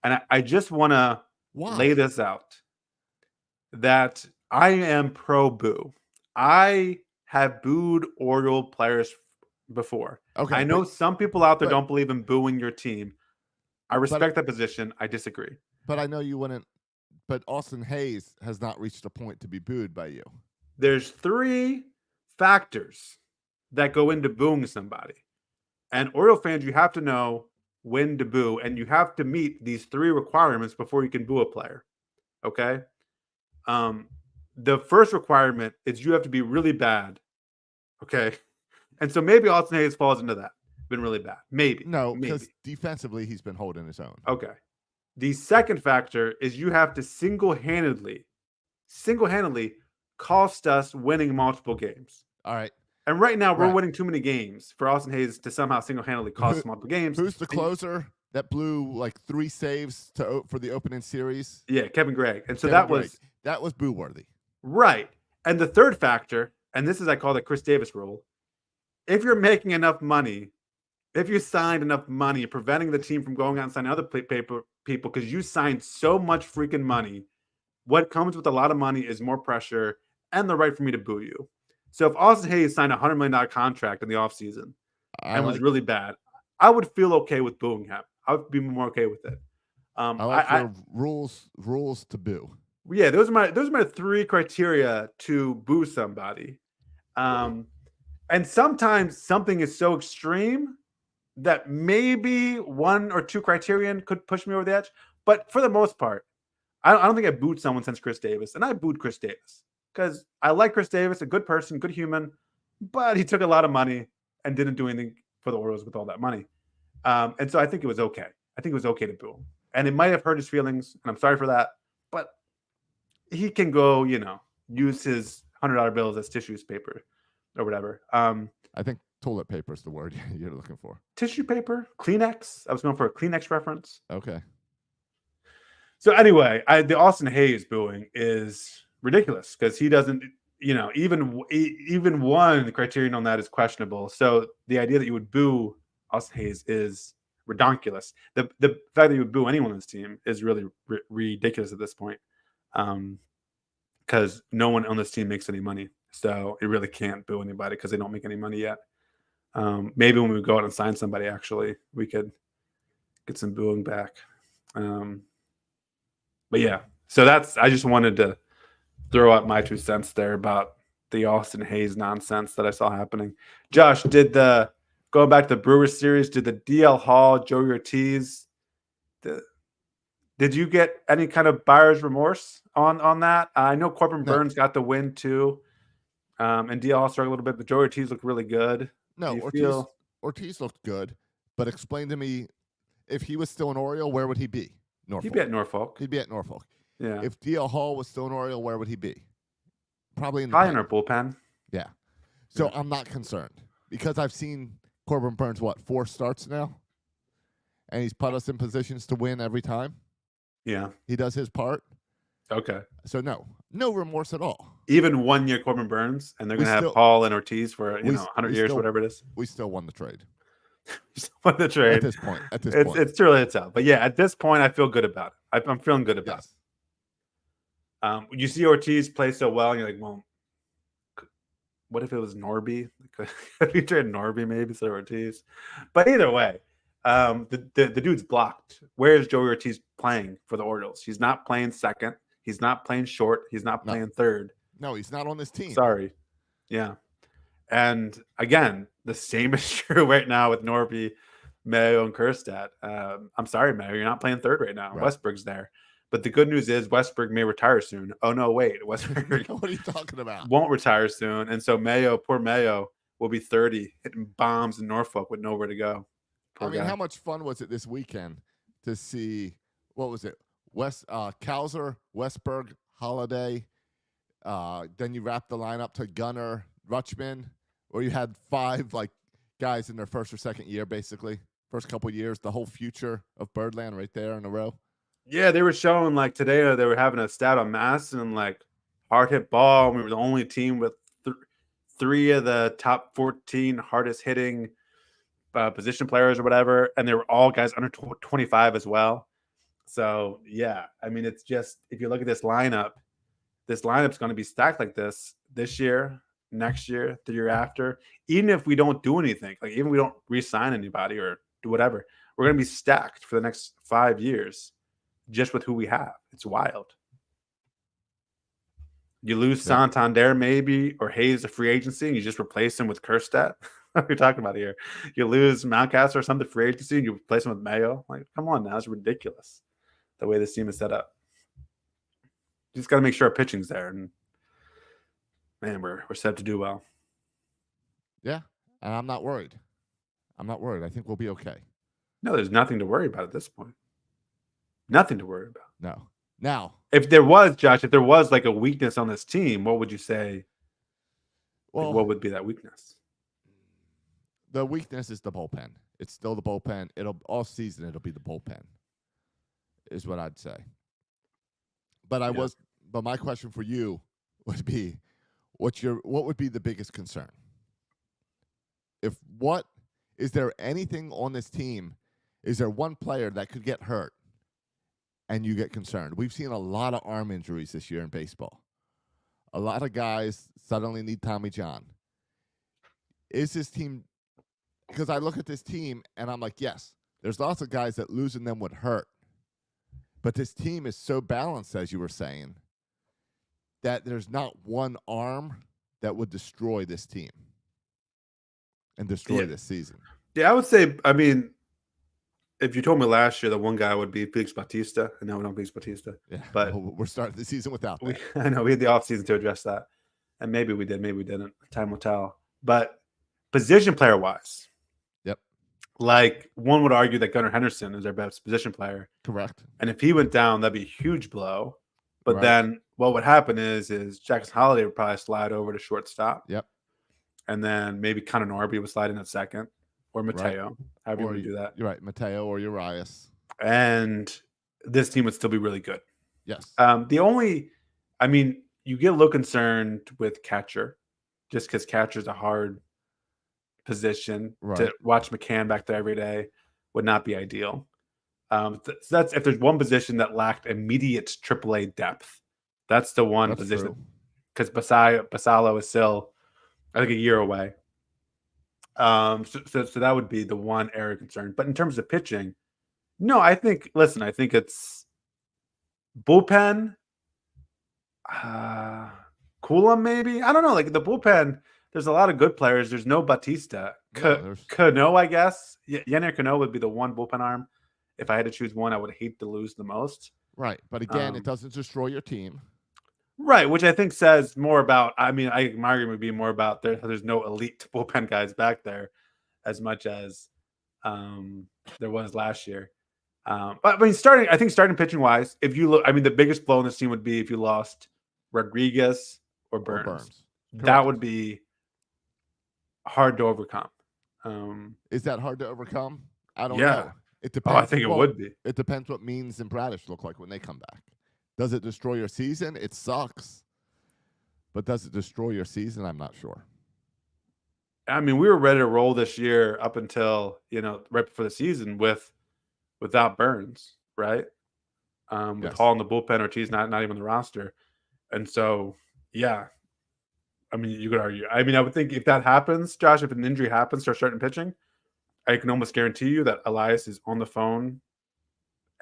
And I just want to lay this out, that I am pro boo. I have booed Oriole players before. Okay, I know some people out there don't believe in booing your team. I respect that position. I disagree. But I know you wouldn't. But Austin Hayes has not reached a point to be booed by you. There's 3 factors that go into booing somebody. And Oriole fans, you have to know when to boo, and you have to meet these 3 requirements before you can boo a player. Okay? The first requirement is you have to be really bad. Okay? And so maybe Austin Hayes falls into that. Been really bad. Maybe. No, because defensively he's been holding his own. Okay. The second factor is you have to single-handedly cost us winning multiple games. All right. And right now, we're Right. winning too many games for Austin Hayes to somehow single-handedly cost us multiple games. Who's the closer that blew like 3 saves for the opening series? Yeah, Kevin Gregg. And so that was boo worthy. Right. And the third factor, and this is I call the Chris Davis rule. If you're making enough money, if you signed enough money, preventing the team from going out and signing other people because you signed so much freaking money, what comes with a lot of money is more pressure and the right for me to boo you. So if Austin Hayes signed a $100 million contract in the offseason and was really bad, I would feel okay with booing him. I would be more okay with it. I like your rules to boo. Yeah, those are my 3 criteria to boo somebody. And sometimes something is so extreme that maybe 1 or 2 criterion could push me over the edge. But for the most part, I don't think I booed someone since Chris Davis. And I booed Chris Davis because I like Chris Davis, a good person, good human, but he took a lot of money and didn't do anything for the Orioles with all that money. And so I think it was okay. I think it was okay to boo him. And it might have hurt his feelings, and I'm sorry for that. But he can go, use his $100 bills as tissue paper or whatever. I think toilet paper is the word you're looking for. Tissue paper? Kleenex? I was going for a Kleenex reference. Okay. So anyway, the Austin Hayes booing is ridiculous because he doesn't, even one criterion on that is questionable. So the idea that you would boo Austin Hayes is redonkulous. The fact that you would boo anyone on this team is really ridiculous at this point, because no one on this team makes any money. So you really can't boo anybody because they don't make any money yet. Maybe when we go out and sign somebody, actually, we could get some booing back. But yeah, so I just wanted to throw out my 2 cents there about the Austin Hayes nonsense that I saw happening. Josh, going back to the Brewers series, did the DL Hall, Joey Ortiz, did you get any kind of buyer's remorse on that? I know Corbin Burns got the win too, and DL Hall struggled a little bit, but Joey Ortiz looked really good. No, Ortiz looked good, but explain to me, if he was still an Oriole, where would he be? Norfolk. He'd be at Norfolk. Yeah. If DL Hall was still an Oriole, where would he be? Probably in our bullpen. Yeah. So I'm not concerned because I've seen Corbin Burns, 4 starts now? And he's put us in positions to win every time. Yeah. He does his part. Okay. So no remorse at all. Even 1 year Corbin Burns, and they're going to have Hall and Ortiz for 100 years, whatever it is. We still won the trade. Won the trade. At this point. It's too early to tell. But yeah, at this point, I feel good about it. I'm feeling good about it. You see Ortiz play so well, and you're like, well, what if it was Norby? Could we trade Norby maybe instead of Ortiz? But either way, the dude's blocked. Where is Joey Ortiz playing for the Orioles? He's not playing second. He's not playing short. He's not playing third. No, he's not on this team. Sorry. Yeah. And again, the same is true right now with Norby, Mayo, and Kerstad. I'm sorry, Mayo, you're not playing third right now. Right. Westberg's there. But the good news is Westberg may retire soon. Oh, no, wait. Westberg what are you talking about? Won't retire soon. And so poor Mayo, will be 30, hitting bombs in Norfolk with nowhere to go. Poor guy. How much fun was it this weekend to see, what was it? Kowser, Westberg, Holiday. Then you wrap the lineup to Gunnar, Rutschman, where you had 5 guys in their first or second year, basically. First couple years, the whole future of Birdland right there in a row. Yeah, they were showing today they were having a stat on Madison and hard hit ball. We were the only team with 3 of the top 14 hardest hitting position players or whatever, and they were all guys under 25 as well. So yeah, I mean, it's just, if you look at this lineup's going to be stacked like this year, next year, the year after. Even if we don't do anything, even if we don't re-sign anybody or do whatever, we're going to be stacked for the next 5 years just with who we have. It's wild. You lose Santander maybe, or Hayes a free agency, and you just replace him with Kerstad. What are we talking about here? You lose Mountcastle or something free agency, and you replace him with Mayo. Come on now, it's ridiculous the way this team is set up. You just got to make sure our pitching's there, and man, we're set to do well. Yeah, and I'm not worried. I think we'll be okay. No, there's nothing to worry about at this point. Nothing to worry about. No. Now, if there was, Josh, if there was like a weakness on this team, what would you say? Well, Like, what would be that weakness? the weakness is the bullpen. It's still the bullpen. All season it'll be the bullpen, is what I'd say. But but my question for you would be, what would be the biggest concern? Is there anything on this team? Is there one player that could get hurt and you get concerned? We've seen a lot of arm injuries this year in baseball. A lot of guys suddenly need Tommy John. Is this team, because I look at this team and I'm like, yes, there's lots of guys that losing them would hurt. But this team is so balanced, as you were saying, that there's not one arm that would destroy this team and destroy this season. Yeah, I would say, I mean, if you told me last year that one guy would be Felix Bautista, and now we don't Felix Bautista. Yeah, but we're starting the season without that. I know we had the offseason to address that. And maybe we did, maybe we didn't. Time will tell. But position player-wise, yep. Like, one would argue that Gunnar Henderson is our best position player. Correct. And if he went down, that'd be a huge blow. But Right. then what would happen is Jackson Holiday would probably slide over to shortstop. Yep. And then maybe Connor Norby would slide in at second, or Mateo, however you Or want to do that. You're right, Mateo or Urias. And this team would still be really good. Yes. You get a little concerned with catcher, just because catcher's a hard position. Right. To watch McCann back there every day would not be ideal. So that's if there's one position that lacked immediate AAA depth, that's the one position. Because Basalo is still, I think, a year away. So that would be the one area of concern. But in terms of pitching, no, I think it's bullpen. Coulomb, maybe. I don't know. Like, the bullpen, there's a lot of good players. There's no Bautista. Cano, I guess. Yennier Cano would be the one bullpen arm. If I had to choose one, I would hate to lose the most. Right. But again, it doesn't destroy your team. Right, which I think my argument would be more about there's no elite bullpen guys back there as much as there was last year. But I mean, starting pitching wise, if you look, the biggest blow in this team would be if you lost Rodriguez or Burns. That would be hard to overcome. Is that hard to overcome? I don't Yeah. know. It depends. I think it would be. It depends what Means and Bradish look like when they come back. Does it destroy your season? It sucks. But does it destroy your season? I'm not sure. I mean, we were ready to roll this year up until, right before the season without Burns, right? With Hall in the bullpen, Ortiz not even on the roster. And so, yeah. I mean, you could argue. I mean, I would think if that happens, Josh, if an injury happens to starting pitching, I can almost guarantee you that Elias is on the phone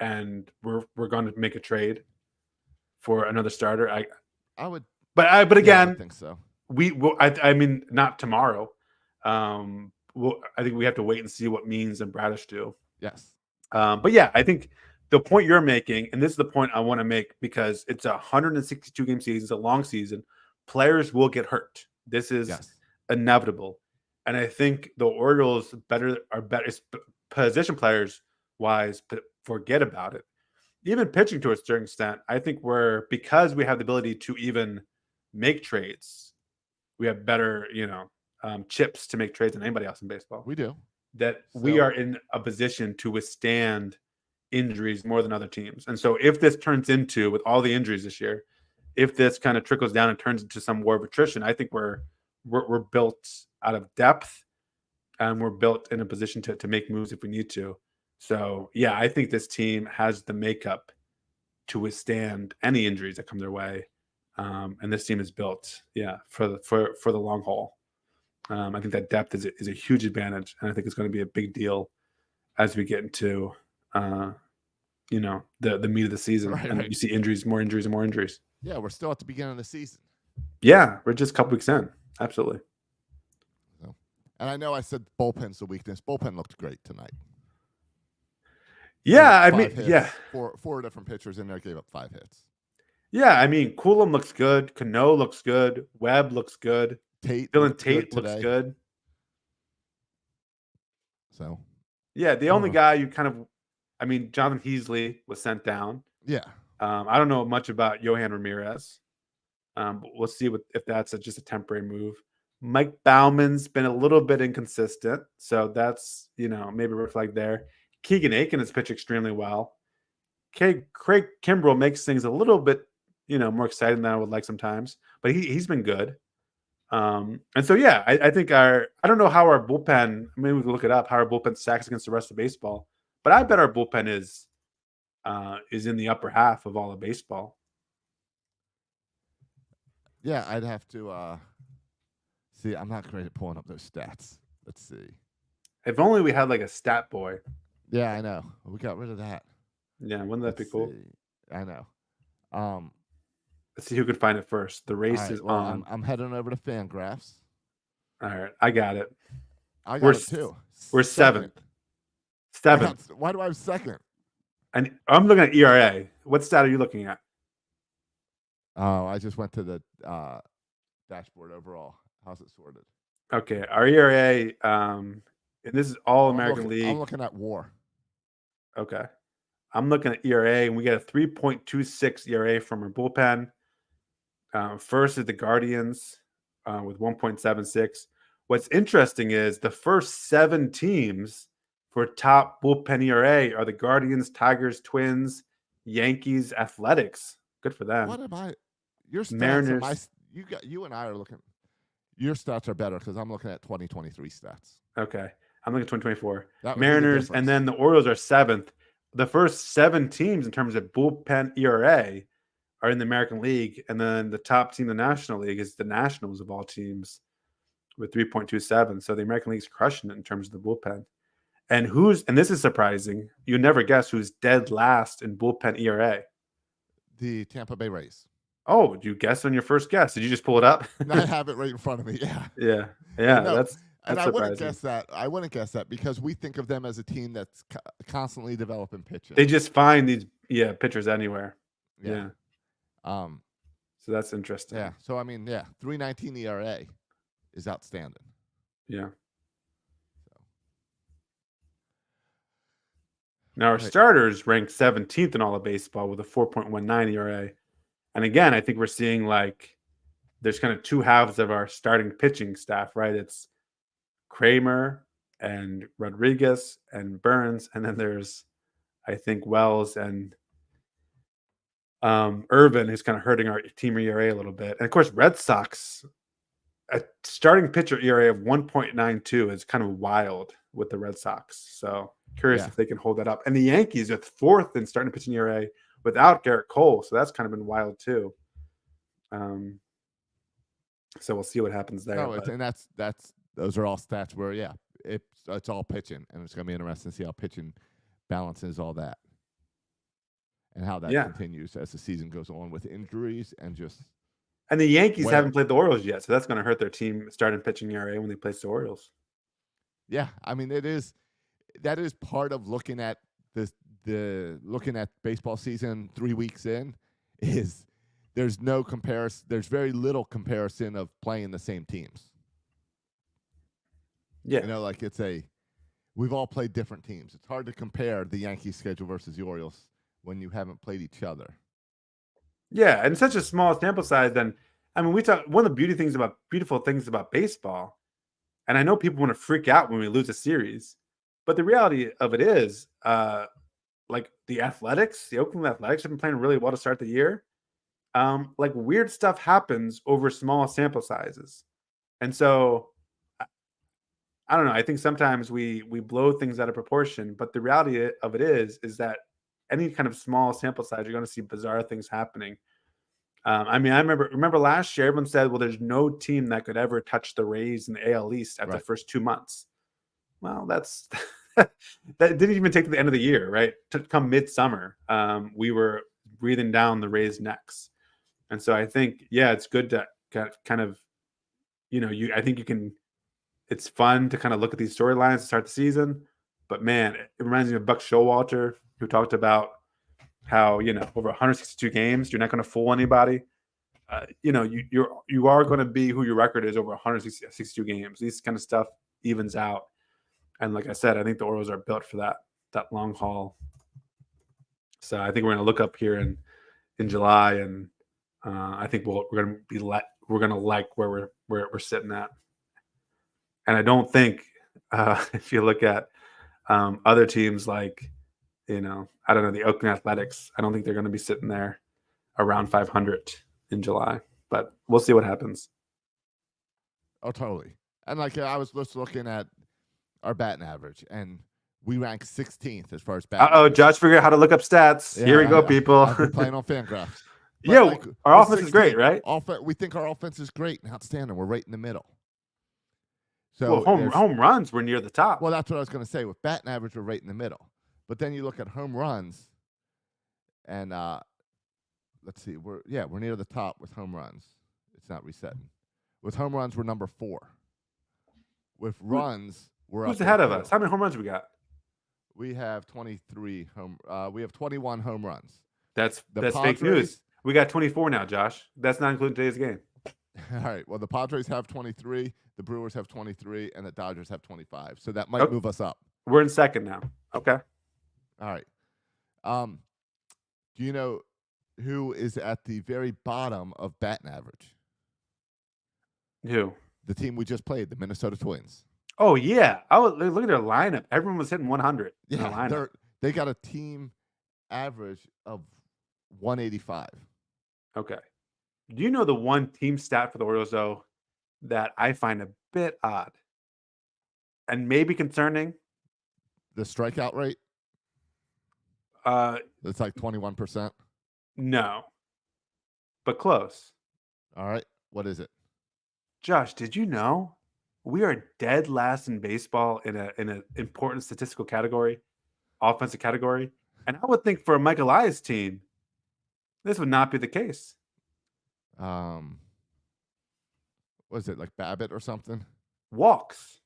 and we're going to make a trade for another starter. I would, but again, I think so. Not tomorrow. I think we have to wait and see what Means and Bradish do. Yes. But yeah, I think the point you're making, and this is the point I want to make because it's a 162 game season, it's a long season. Players will get hurt. This is inevitable. And I think the Orioles are better position players wise, but forget about it. Even pitching to a certain extent, I think because we have the ability to even make trades, we have better, chips to make trades than anybody else in baseball. We do. We are in a position to withstand injuries more than other teams. And so if this turns into, with all the injuries this year, if this kind of trickles down and turns into some war of attrition, I think we're built out of depth and we're built in a position to make moves if we need to. So, yeah, I think this team has the makeup to withstand any injuries that come their way. And this team is built, for the long haul. I think that depth is a huge advantage, and I think it's going to be a big deal as we get into, the meat of the season. And you see more injuries and more injuries. Yeah, we're still at the beginning of the season. Yeah, we're just a couple weeks in. Absolutely. And I know I said bullpen's the weakness. Bullpen looked great tonight. Yeah, hits. Four different pitchers in there gave up 5 hits. Yeah, I mean, Coulomb looks good. Cano looks good. Webb looks good. Dylan Tate looks good. So, yeah, the only guy you Jonathan Heasley was sent down. Yeah. I don't know much about Johan Ramirez. But we'll see if that's just a temporary move. Mike Bauman's been a little bit inconsistent, so that's maybe a red flag there. Keegan Aiken has pitched extremely well. Craig Kimbrell makes things a little bit more exciting than I would like sometimes, but he's been good. And so yeah, I think I don't know how our bullpen. Maybe we can look it up how our bullpen stacks against the rest of baseball, but I bet our bullpen is in the upper half of all of baseball. Yeah, I'd have to see. I'm not great at pulling up those stats. Let's see. If only we had like a stat boy. Yeah, I know. We got rid of that. Yeah, wouldn't that be cool? See. I know. Let's see who can find it first. The race right, is well, on. I'm heading over to Fangraphs. All right, I got it. I got it too. We're seventh. Seventh. Why do I have second? And I'm looking at ERA. What stat are you looking at? Oh, I just went to the dashboard overall. How's it sorted? Okay, our ERA, and this is all American League. I'm looking at WAR. Okay, I'm looking at ERA, and we get a 3.26 ERA from our bullpen. First is the Guardians with 1.76. What's interesting is the first 7 teams for top bullpen ERA are the Guardians, Tigers, Twins, Yankees, Athletics. Good for them. What am I? Your stats Mariners. You and I are looking. Your stats are better because I'm looking at 2023 stats. Okay, I'm looking at 2024. Mariners, and then the Orioles are 7th. The first 7 teams in terms of bullpen ERA are in the American League, and then the top team in the National League is the Nationals of all teams with 3.27. So the American League's crushing it in terms of the bullpen. And this is surprising, you never guess who's dead last in bullpen ERA. The Tampa Bay Rays. Oh, did you guess on your first guess? Did you just pull it up? I have it right in front of me. Yeah. Yeah. No, that's and I surprising. wouldn't guess that. I wouldn't guess that because we think of them as a team that's constantly developing pitching. They just find these pitchers anywhere. Yeah. So that's interesting. Yeah. So I mean, 3.19 ERA is outstanding. Yeah. Now our starters rank 17th in all of baseball with a 4.19 ERA. And again, I think we're seeing like there's kind of 2 halves of our starting pitching staff, right? It's Kramer and Rodriguez and Burns, and then there's I think Wells and Irvin, who's kind of hurting our team ERA a little bit. And of course, Red Sox, a starting pitcher ERA of 1.92 is kind of wild with the Red Sox. So curious if they can hold that up. And the Yankees are 4th in starting pitching ERA without Garrett Cole. So that's kind of been wild too. So we'll see what happens there. And that's those are all stats where it's all pitching, and it's going to be interesting to see how pitching balances all that and how that continues as the season goes on with injuries and just. And the Yankees haven't played the Orioles yet, so that's going to hurt their team starting pitching ERA when they play the Orioles. Yeah, I mean that is part of looking at looking at baseball season 3 weeks in is there's no comparison. There's very little comparison of playing the same teams. Yeah, like we've all played different teams. It's hard to compare the Yankees schedule versus the Orioles when you haven't played each other. Yeah, and such a small sample size. Then, I mean, we talk one of the beautiful things about baseball, and I know people want to freak out when we lose a series, but the reality of it is, like the Oakland Athletics have been playing really well to start the year. Like weird stuff happens over small sample sizes, and so I don't know. I think sometimes we blow things out of proportion, but the reality of it is that any kind of small sample size, you're going to see bizarre things happening. I mean, I remember last year, everyone said, well, there's no team that could ever touch the Rays in the AL East after the first 2 months. Well, that's that didn't even take to the end of the year, right? To come midsummer, we were breathing down the Rays' necks. And so I think, it's good to kind of, I think you can, it's fun to kind of look at these storylines to start the season. But man, it reminds me of Buck Showalter, who talked about how, over 162 games, you're not going to fool anybody. You are going to be who your record is over 162 games. These kind of stuff evens out. And like I said, I think the Orioles are built for that long haul. So I think we're going to look up here in in July, and I think we're going to like where we're sitting at. And I don't think if you look at other teams like, I don't know, the Oakland Athletics, I don't think they're going to be sitting there around 500 in July, but we'll see what happens. Oh, totally. And like I was just looking at our batting average, and we rank 16th as far as batting. Uh-oh, Josh figured out how to look up stats. Here we go, people. I've been playing on Fangraphs. Yeah, like, our offense is great, right? We think our offense is great and outstanding. We're right in the middle. So home runs, we're near the top. Well, that's what I was going to say. With batting average, we're right in the middle. But then you look at home runs, and let's see, we're near the top with home runs. It's not resetting. With home runs, we're number 4. With runs, we're who's up ahead of us? How many home runs we got? We have 23 we have 21 home runs. That's fake news. We got 24 now, Josh. That's not including today's game. All right. Well, the Padres have 23, the Brewers have 23, and the Dodgers have 25. So that might move us up. We're in second now. Okay. All right. Do you know who is at the very bottom of batting average? Who? The team we just played, the Minnesota Twins. Oh, yeah. Look at their lineup. Everyone was hitting 100. Yeah, they got a team average of 185. Okay. Do you know the one team stat for the Orioles, though, that I find a bit odd and maybe concerning? The strikeout rate? It's like 21%. No. But close. All right. What is it? Josh, did you know we are dead last in baseball in an important statistical category, offensive category? And I would think for a Mike Elias team, this would not be the case. Was it like Babbitt or something? Walks.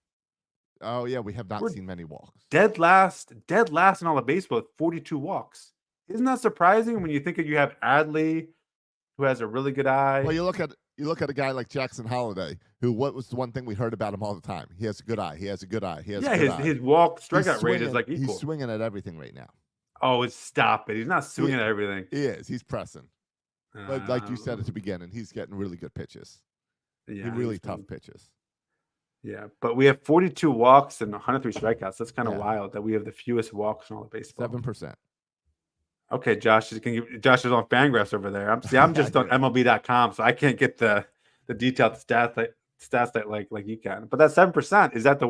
Oh yeah, we have not seen many walks. Dead last in all of baseball with 42 walks. Isn't that surprising when you think you have Adley, who has a really good eye? Well, you look at a guy like Jackson Holliday, who what was the one thing we heard about him all the time? He has a good eye. He has a good eye. He has a good eye. His walk strikeout rate is like equal. He's swinging at everything right now. Oh, stop it. He's not swinging at everything. He is. He's pressing. But like you said at the beginning, he's getting really good pitches. Yeah, really tough pitches. Yeah, but we have 42 walks and 103 strikeouts. That's kind of wild that we have the fewest walks in all of baseball. 7%. Okay, Josh is on Fangraphs over there. I'm just on MLB.com, so I can't get the detailed stats that like you can. But that 7%, is that the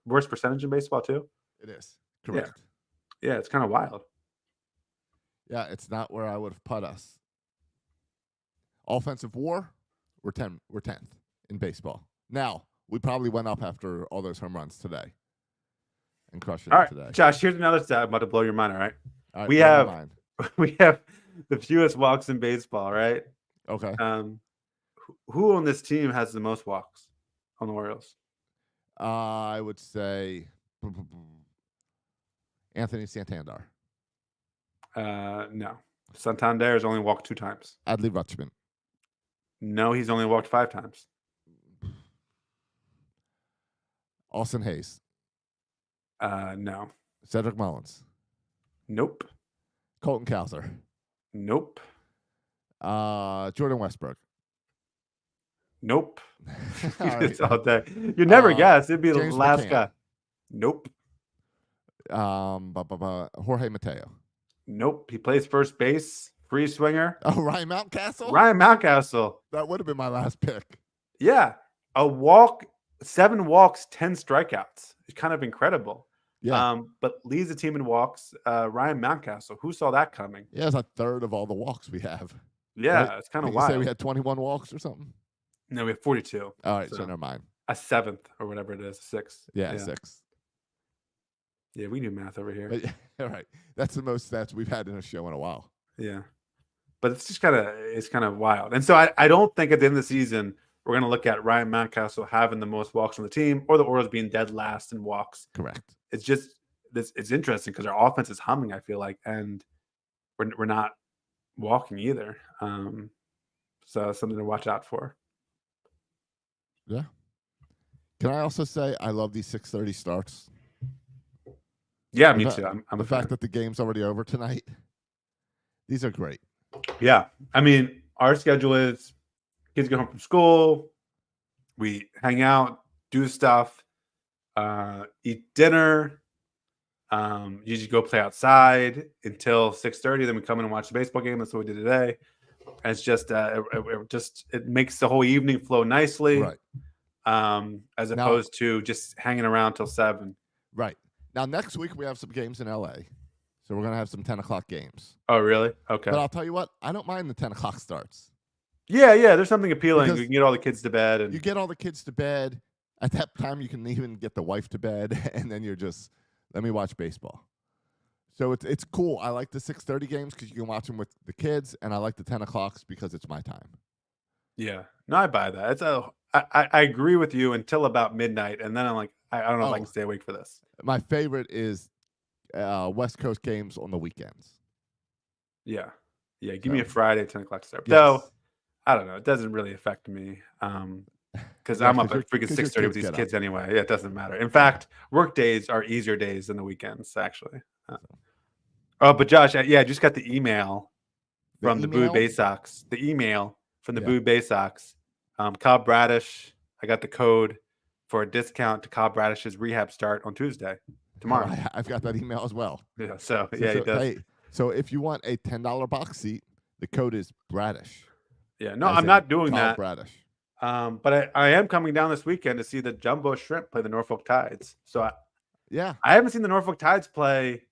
worst percentage in baseball too? It is. Correct. Yeah, it's kind of wild. Yeah, it's not where I would have put us. Offensive WAR, we're 10th in baseball. Now, we probably went up after all those home runs today and crushed it today. Josh, here's another stat. I'm about to blow your mind, all right? All right, we have the fewest walks in baseball, right? Okay. Who on this team has the most walks on the Orioles? I would say Anthony Santander. No. Santander has only walked 2 times. Adley Rutschman. No, he's only walked 5 times. Austin Hayes. No. Cedric Mullins. Nope. Colton Cowser. Nope. Jordan Westbrook. Nope. It's all day. You never guess. It'd be James the last McCann. guy. Nope. Jorge Mateo. Nope. He plays first base. Free swinger. Oh, Ryan Mountcastle? Ryan Mountcastle. That would have been my last pick. Yeah. A walk, 7 walks, 10 strikeouts. It's kind of incredible. Yeah. But leads the team in walks. Ryan Mountcastle. Who saw that coming? Yeah, it's a third of all the walks we have. Yeah, right? It's kind of You wild. say we had 21 walks or something? No, we have 42. All right, so never mind. A 7th or whatever it is, 6th. Yeah, 6. Yeah, we do math over here. But, all right, that's the most stats we've had in a show in a while. Yeah, but it's just kind of wild. And so I don't think at the end of the season we're going to look at Ryan Mountcastle having the most walks on the team or the Orioles being dead last in walks. Correct. It's just it's interesting because our offense is humming, I feel like, and we're not walking either. So something to watch out for. Yeah. Can I also say I love these 6:30 starts? Yeah, me too. I'm the fact that the game's already over tonight. These are great. Yeah. I mean, our schedule is kids get home from school, we hang out, do stuff, eat dinner, usually go play outside until 6:30. Then we come in and watch the baseball game. That's what we did today. And it's just it makes the whole evening flow nicely, Right. as Now, opposed to just hanging around till 7. right. Now, next week we have some games in LA. So we're going to have some 10 o'clock games. Oh, really? Okay. But I'll tell you what, I don't mind the 10 o'clock starts. Yeah. There's something appealing. Because We can get all the kids to bed, and you get all the kids to bed. At that time, you can even get the wife to bed, and then you're just, let me watch baseball. So it's cool. I like the 6:30 games because you can watch them with the kids, and I like the 10 o'clocks because it's my time. yeah, no, I buy that. I agree with you until about midnight, and then I'm like, I don't know if I can stay awake for this. My favorite is West Coast games on the weekends. Yeah. Give me a Friday 10 o'clock start. Yes. Though I don't know, it doesn't really affect me. Because I'm up at freaking 6:30 with these kids anyway. Yeah, it doesn't matter. In fact, work days are easier days than the weekends, actually. But Josh, I just got the email from the Bowie Bay Sox. The email from the Bowie Bay Sox. Cobb Bradish, I got the code for a discount to Cobb Bradish's rehab start on Tuesday, tomorrow. I've got that email as well. Yeah, so he does. Hey, so if you want a $10 box seat, the code is Bradish. Yeah, no, I'm not doing Cobb that. Bradish. But I am coming down this weekend to see the Jumbo Shrimp play the Norfolk Tides. So I haven't seen the Norfolk Tides play.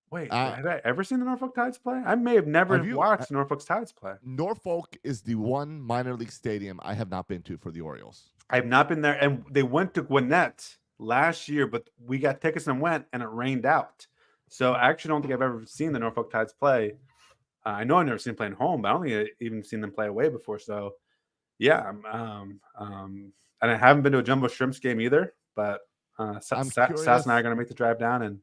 Wait, have I ever seen the Norfolk Tides play? I may have never watched the Norfolk Tides play. Norfolk is the one minor league stadium I have not been to for the Orioles. I have not been there, and they went to Gwinnett last year, but we got tickets and went, and it rained out. So I actually don't think I've ever seen the Norfolk Tides play. I know I've never seen them playing home, but I don't think I've even seen them play away before. So, yeah, and I haven't been to a Jumbo Shrimps game either. But Sass and I are going to make the drive down and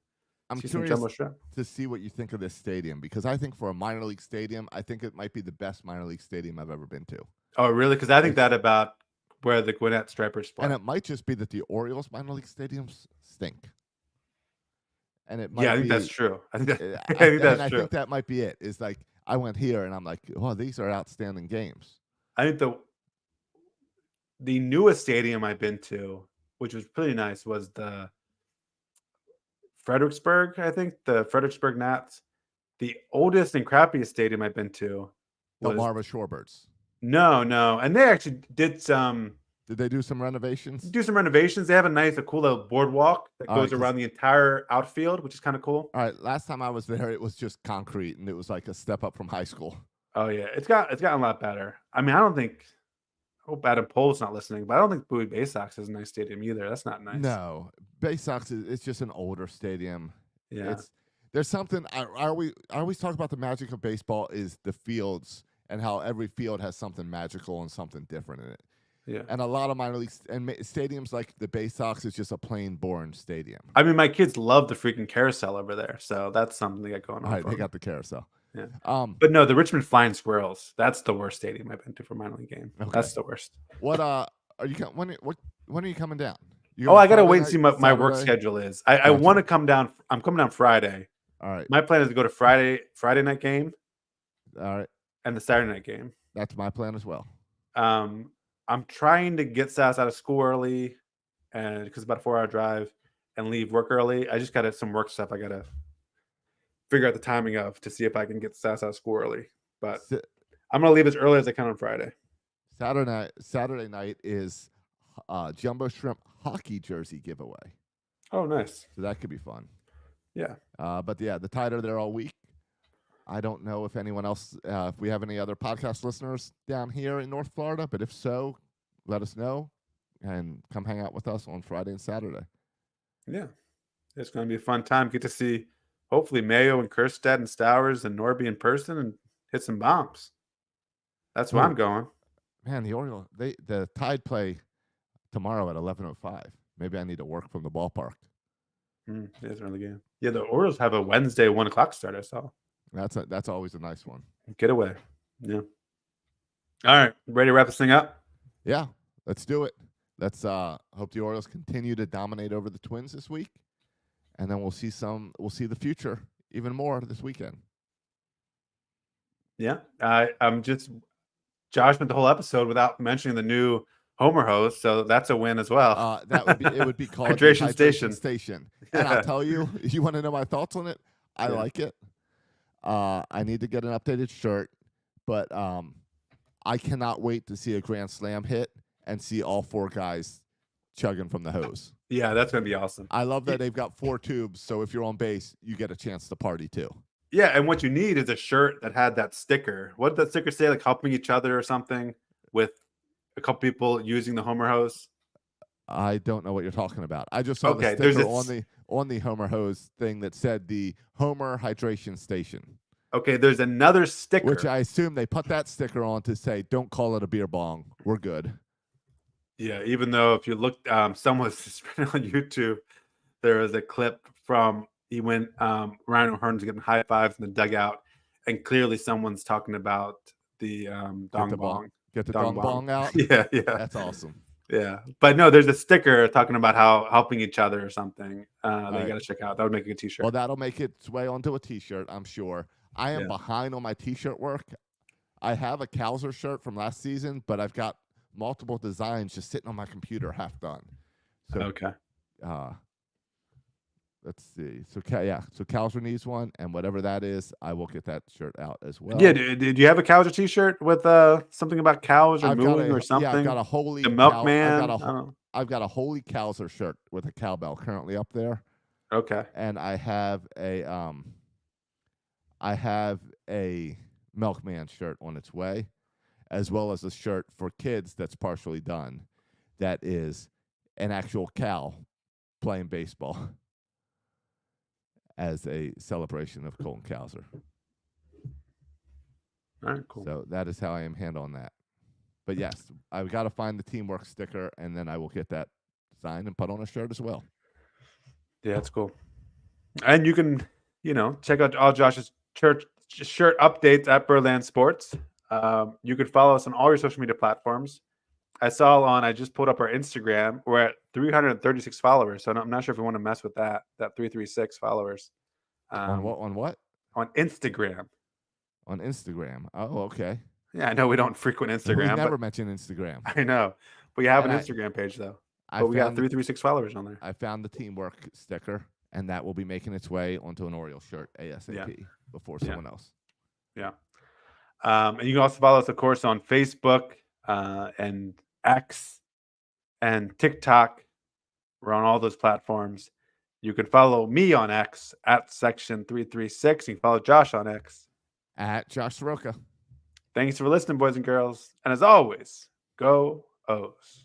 see some Jumbo Shrimp to see what you think of this stadium, because I think for a minor league stadium, I think it might be the best minor league stadium I've ever been to. Oh, really? Because I think that about where the Gwinnett Stripers play. And it might just be that the Orioles minor league stadiums stink. And it might I think that's true. I think that's true. I think that might be it. Is like I went here and I'm like, oh, these are outstanding games. I think the newest stadium I've been to, which was pretty nice, was the Fredericksburg. I think the Fredericksburg Nats. The oldest and crappiest stadium I've been to was the Marva Shorebirds. No, and they actually did some. Did they do some renovations? They have a cool little boardwalk that goes around the entire outfield, which is kind of cool. All right, last time I was there, it was just concrete, and it was like a step up from high school. Oh yeah, it's gotten a lot better. I mean, I hope Adam Pohl's not listening, but I don't think Bowie Bay Sox has a nice stadium either. That's not nice. No, Bay Sox it's just an older stadium. Yeah, there's something. I always talk about the magic of baseball is the fields and how every field has something magical and something different in it. Yeah, and a lot of minor leagues and stadiums like the Bay Sox is just a plain boring stadium. I mean, my kids love the freaking carousel over there, so that's something they got going on. All right, they got the carousel. Yeah, but no, the Richmond Flying Squirrels. That's the worst stadium I've been to for a minor league game. Okay. That's the worst. What are you when are you coming down? I gotta wait and see what my work schedule is. I want to come down. I'm coming down Friday. All right. My plan is to go to Friday night game. All right. And the Saturday night game. That's my plan as well. I'm trying to get Sass out of school early, and because it's about a 4-hour drive, and leave work early. I just got some work stuff I gotta figure out the timing of to see if I can get Sass out of school early. But I'm gonna leave as early as I can on Friday. Saturday night is Jumbo Shrimp hockey jersey giveaway. Oh, nice. So that could be fun. Yeah. But yeah, the Tide are there all week. I don't know if anyone else, if we have any other podcast listeners down here in North Florida, but if so, let us know and come hang out with us on Friday and Saturday. Yeah. It's going to be a fun time. Get to see, hopefully, Mayo and Kerstead and Stowers and Norby in person and hit some bombs. That's where I'm going. Man, the Orioles, the Tide play tomorrow at 11:05. Maybe I need to work from the ballpark. It's an early game. Yeah, the Orioles have a Wednesday 1 o'clock start, I saw. That's always a nice one. Get away. Yeah. All right. Ready to wrap this thing up? Yeah. Let's do it. Let's hope the Orioles continue to dominate over the Twins this week. And then we'll see the future even more this weekend. Yeah. I'm just Josh went the whole episode without mentioning the new Homer host, so that's a win as well. It would be called the Hydration Hydration Station. Station. And I'll tell you, you want to know my thoughts on it? I Yeah. like it. I need to get an updated shirt, but I cannot wait to see a grand slam hit and see all 4 guys chugging from the hose. Yeah, that's gonna be awesome. I love that they've got 4 tubes, so if you're on base, you get a chance to party too. Yeah, and what you need is a shirt that had that sticker. What did that sticker say? Like helping each other or something with a couple people using the Homer hose? I don't know what you're talking about. I just saw Okay, the there's sticker on the Homer hose thing that said the Homer Hydration Station. Okay, there's another sticker. Which I assume they put that sticker on to say, "Don't call it a beer bong. We're good." Yeah, even though if you look, someone was on YouTube, there was a clip from he went Ryan O'Hearn's getting high fives in the dugout, and clearly someone's talking about the dong bong. Get the dong bong out. Yeah, That's awesome. Yeah, but no, there's a sticker talking about how helping each other or something. They right. got to check out. That would make a good T-shirt. Well, that'll make its way onto a T-shirt, I'm sure. I am Yeah. behind on my T-shirt work. I have a Kowser shirt from last season, but I've got multiple designs just sitting on my computer half done. So, Okay. let's see. So Kowser needs one, and whatever that is, I will get that shirt out as well. Yeah, did you have a Kowser T-shirt with something about cows or mooing or something? Yeah, I've got a holy the milkman. I've got a holy Kowser shirt with a cowbell currently up there. Okay. And I have a milkman shirt on its way, as well as a shirt for kids that's partially done. That is an actual cow playing baseball as a celebration of Colton Kowser. All right, cool. So that is how I am handling that. But yes, I've got to find the teamwork sticker, and then I will get that signed and put on a shirt as well. Yeah, that's cool. And you can, check out all Josh's shirt updates at Berland Sports. You can follow us on all your social media platforms. I just pulled up our Instagram. We're at 336 followers. So I'm not sure if we want to mess with that 336 followers. On what? On Instagram. On Instagram. Oh, okay. Yeah, I know we don't frequent Instagram. We never mention Instagram. I know. We have an Instagram page, though. But we got 336 followers on there. I found the teamwork sticker, and that will be making its way onto an Orioles shirt ASAP before someone else. Yeah. And you can also follow us, of course, on Facebook and X and TikTok. We're on all those platforms. You can follow me on X at Section336. You can follow Josh on X at Josh Soroka. Thanks for listening, boys and girls. And as always, go O's.